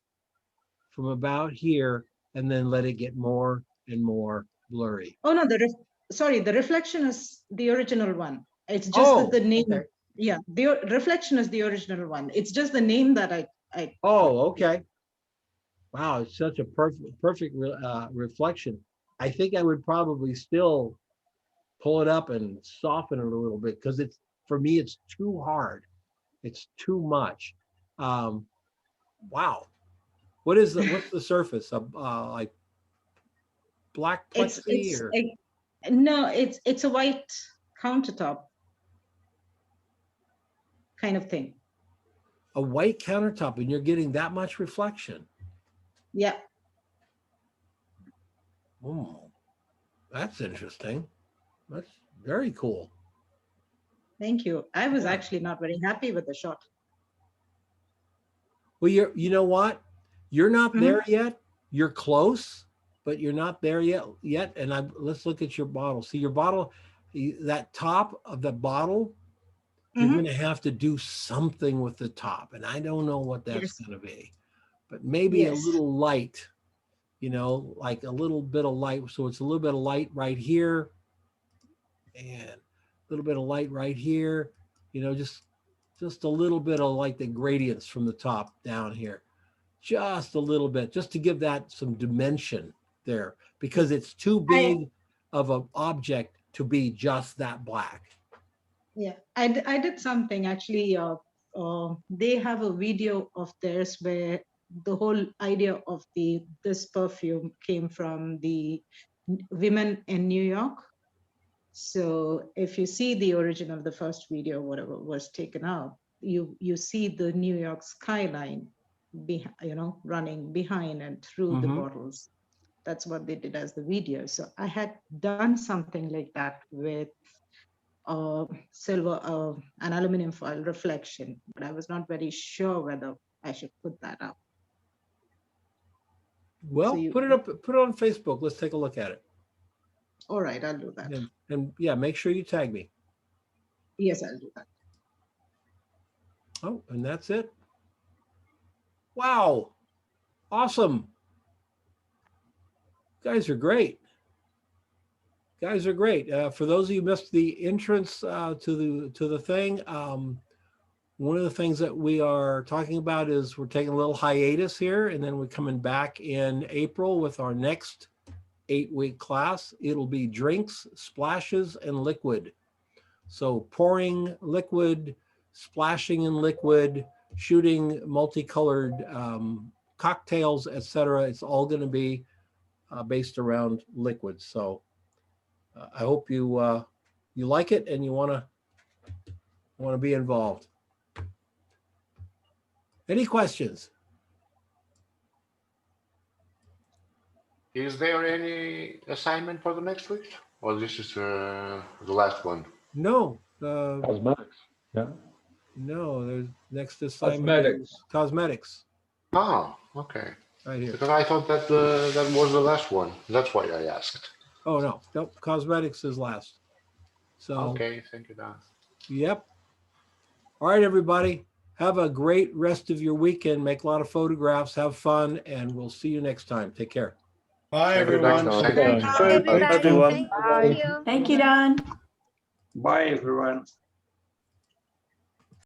from about here, and then let it get more and more blurry. Oh no, the reflection is the original one. It's just that the name. Okay. Yeah, the reflection is the original one. It's just the name that I. Oh, okay. Wow, it's such a perfect reflection. I think I would probably still pull it up and soften it a little bit because for me it's too hard. It's too much. Wow. What's the surface of like black plexi or? No, it's a white countertop kind of thing. A white countertop, and you're getting that much reflection. Yeah. Oh, that's interesting. That's very cool. Thank you. I was actually not very happy with the shot. Well, you know what? You're not there yet. You're close, but you're not there yet. And let's look at your bottle. See your bottle, that top of the bottle, you're going to have to do something with the top. And I don't know what that's going to be, but maybe a little light, like a little bit of light. So it's a little bit of light right here and a little bit of light right here, just a little bit of like the gradients from the top down here, just a little bit, just to give that some dimension there because it's too big of an object to be just that black. Yeah, I did something actually. They have a video of theirs where the whole idea of this perfume came from the women in New York. So if you see the original, the first video, whatever was taken out, you see the New York skyline, running behind and through the bottles. That's what they did as the video. So I had done something like that with silver, an aluminum foil reflection, but I was not very sure whether I should put that up. Well, put it up, put it on Facebook. Let's take a look at it. All right, I'll do that. And yeah, make sure you tag me. Yes, I'll do that. Oh, and that's it. Wow. Awesome. Guys are great. Guys are great. For those of you who missed the entrance to the thing, one of the things that we are talking about is we're taking a little hiatus here, and then we're coming back in April with our next 8-week class. It'll be drinks, splashes, and liquid. So pouring liquid, splashing in liquid, shooting multicolored cocktails, etc. It's all going to be based around liquids. So I hope you you like it and you want to be involved. Any questions? Is there any assignment for the next week, or this is the last one? No. Cosmetics. Yeah. No, there's next assignment. Cosmetics. Cosmetics. Oh, okay. Right here. Because I thought that that was the last one. That's why I asked. Oh no, nope. Cosmetics is last. So okay, thank you, Don. Yep. All right, everybody. Have a great rest of your weekend. Make a lot of photographs. Have fun, and we'll see you next time. Take care. Bye, everyone. Thank you. Thank you, Don. Bye, everyone.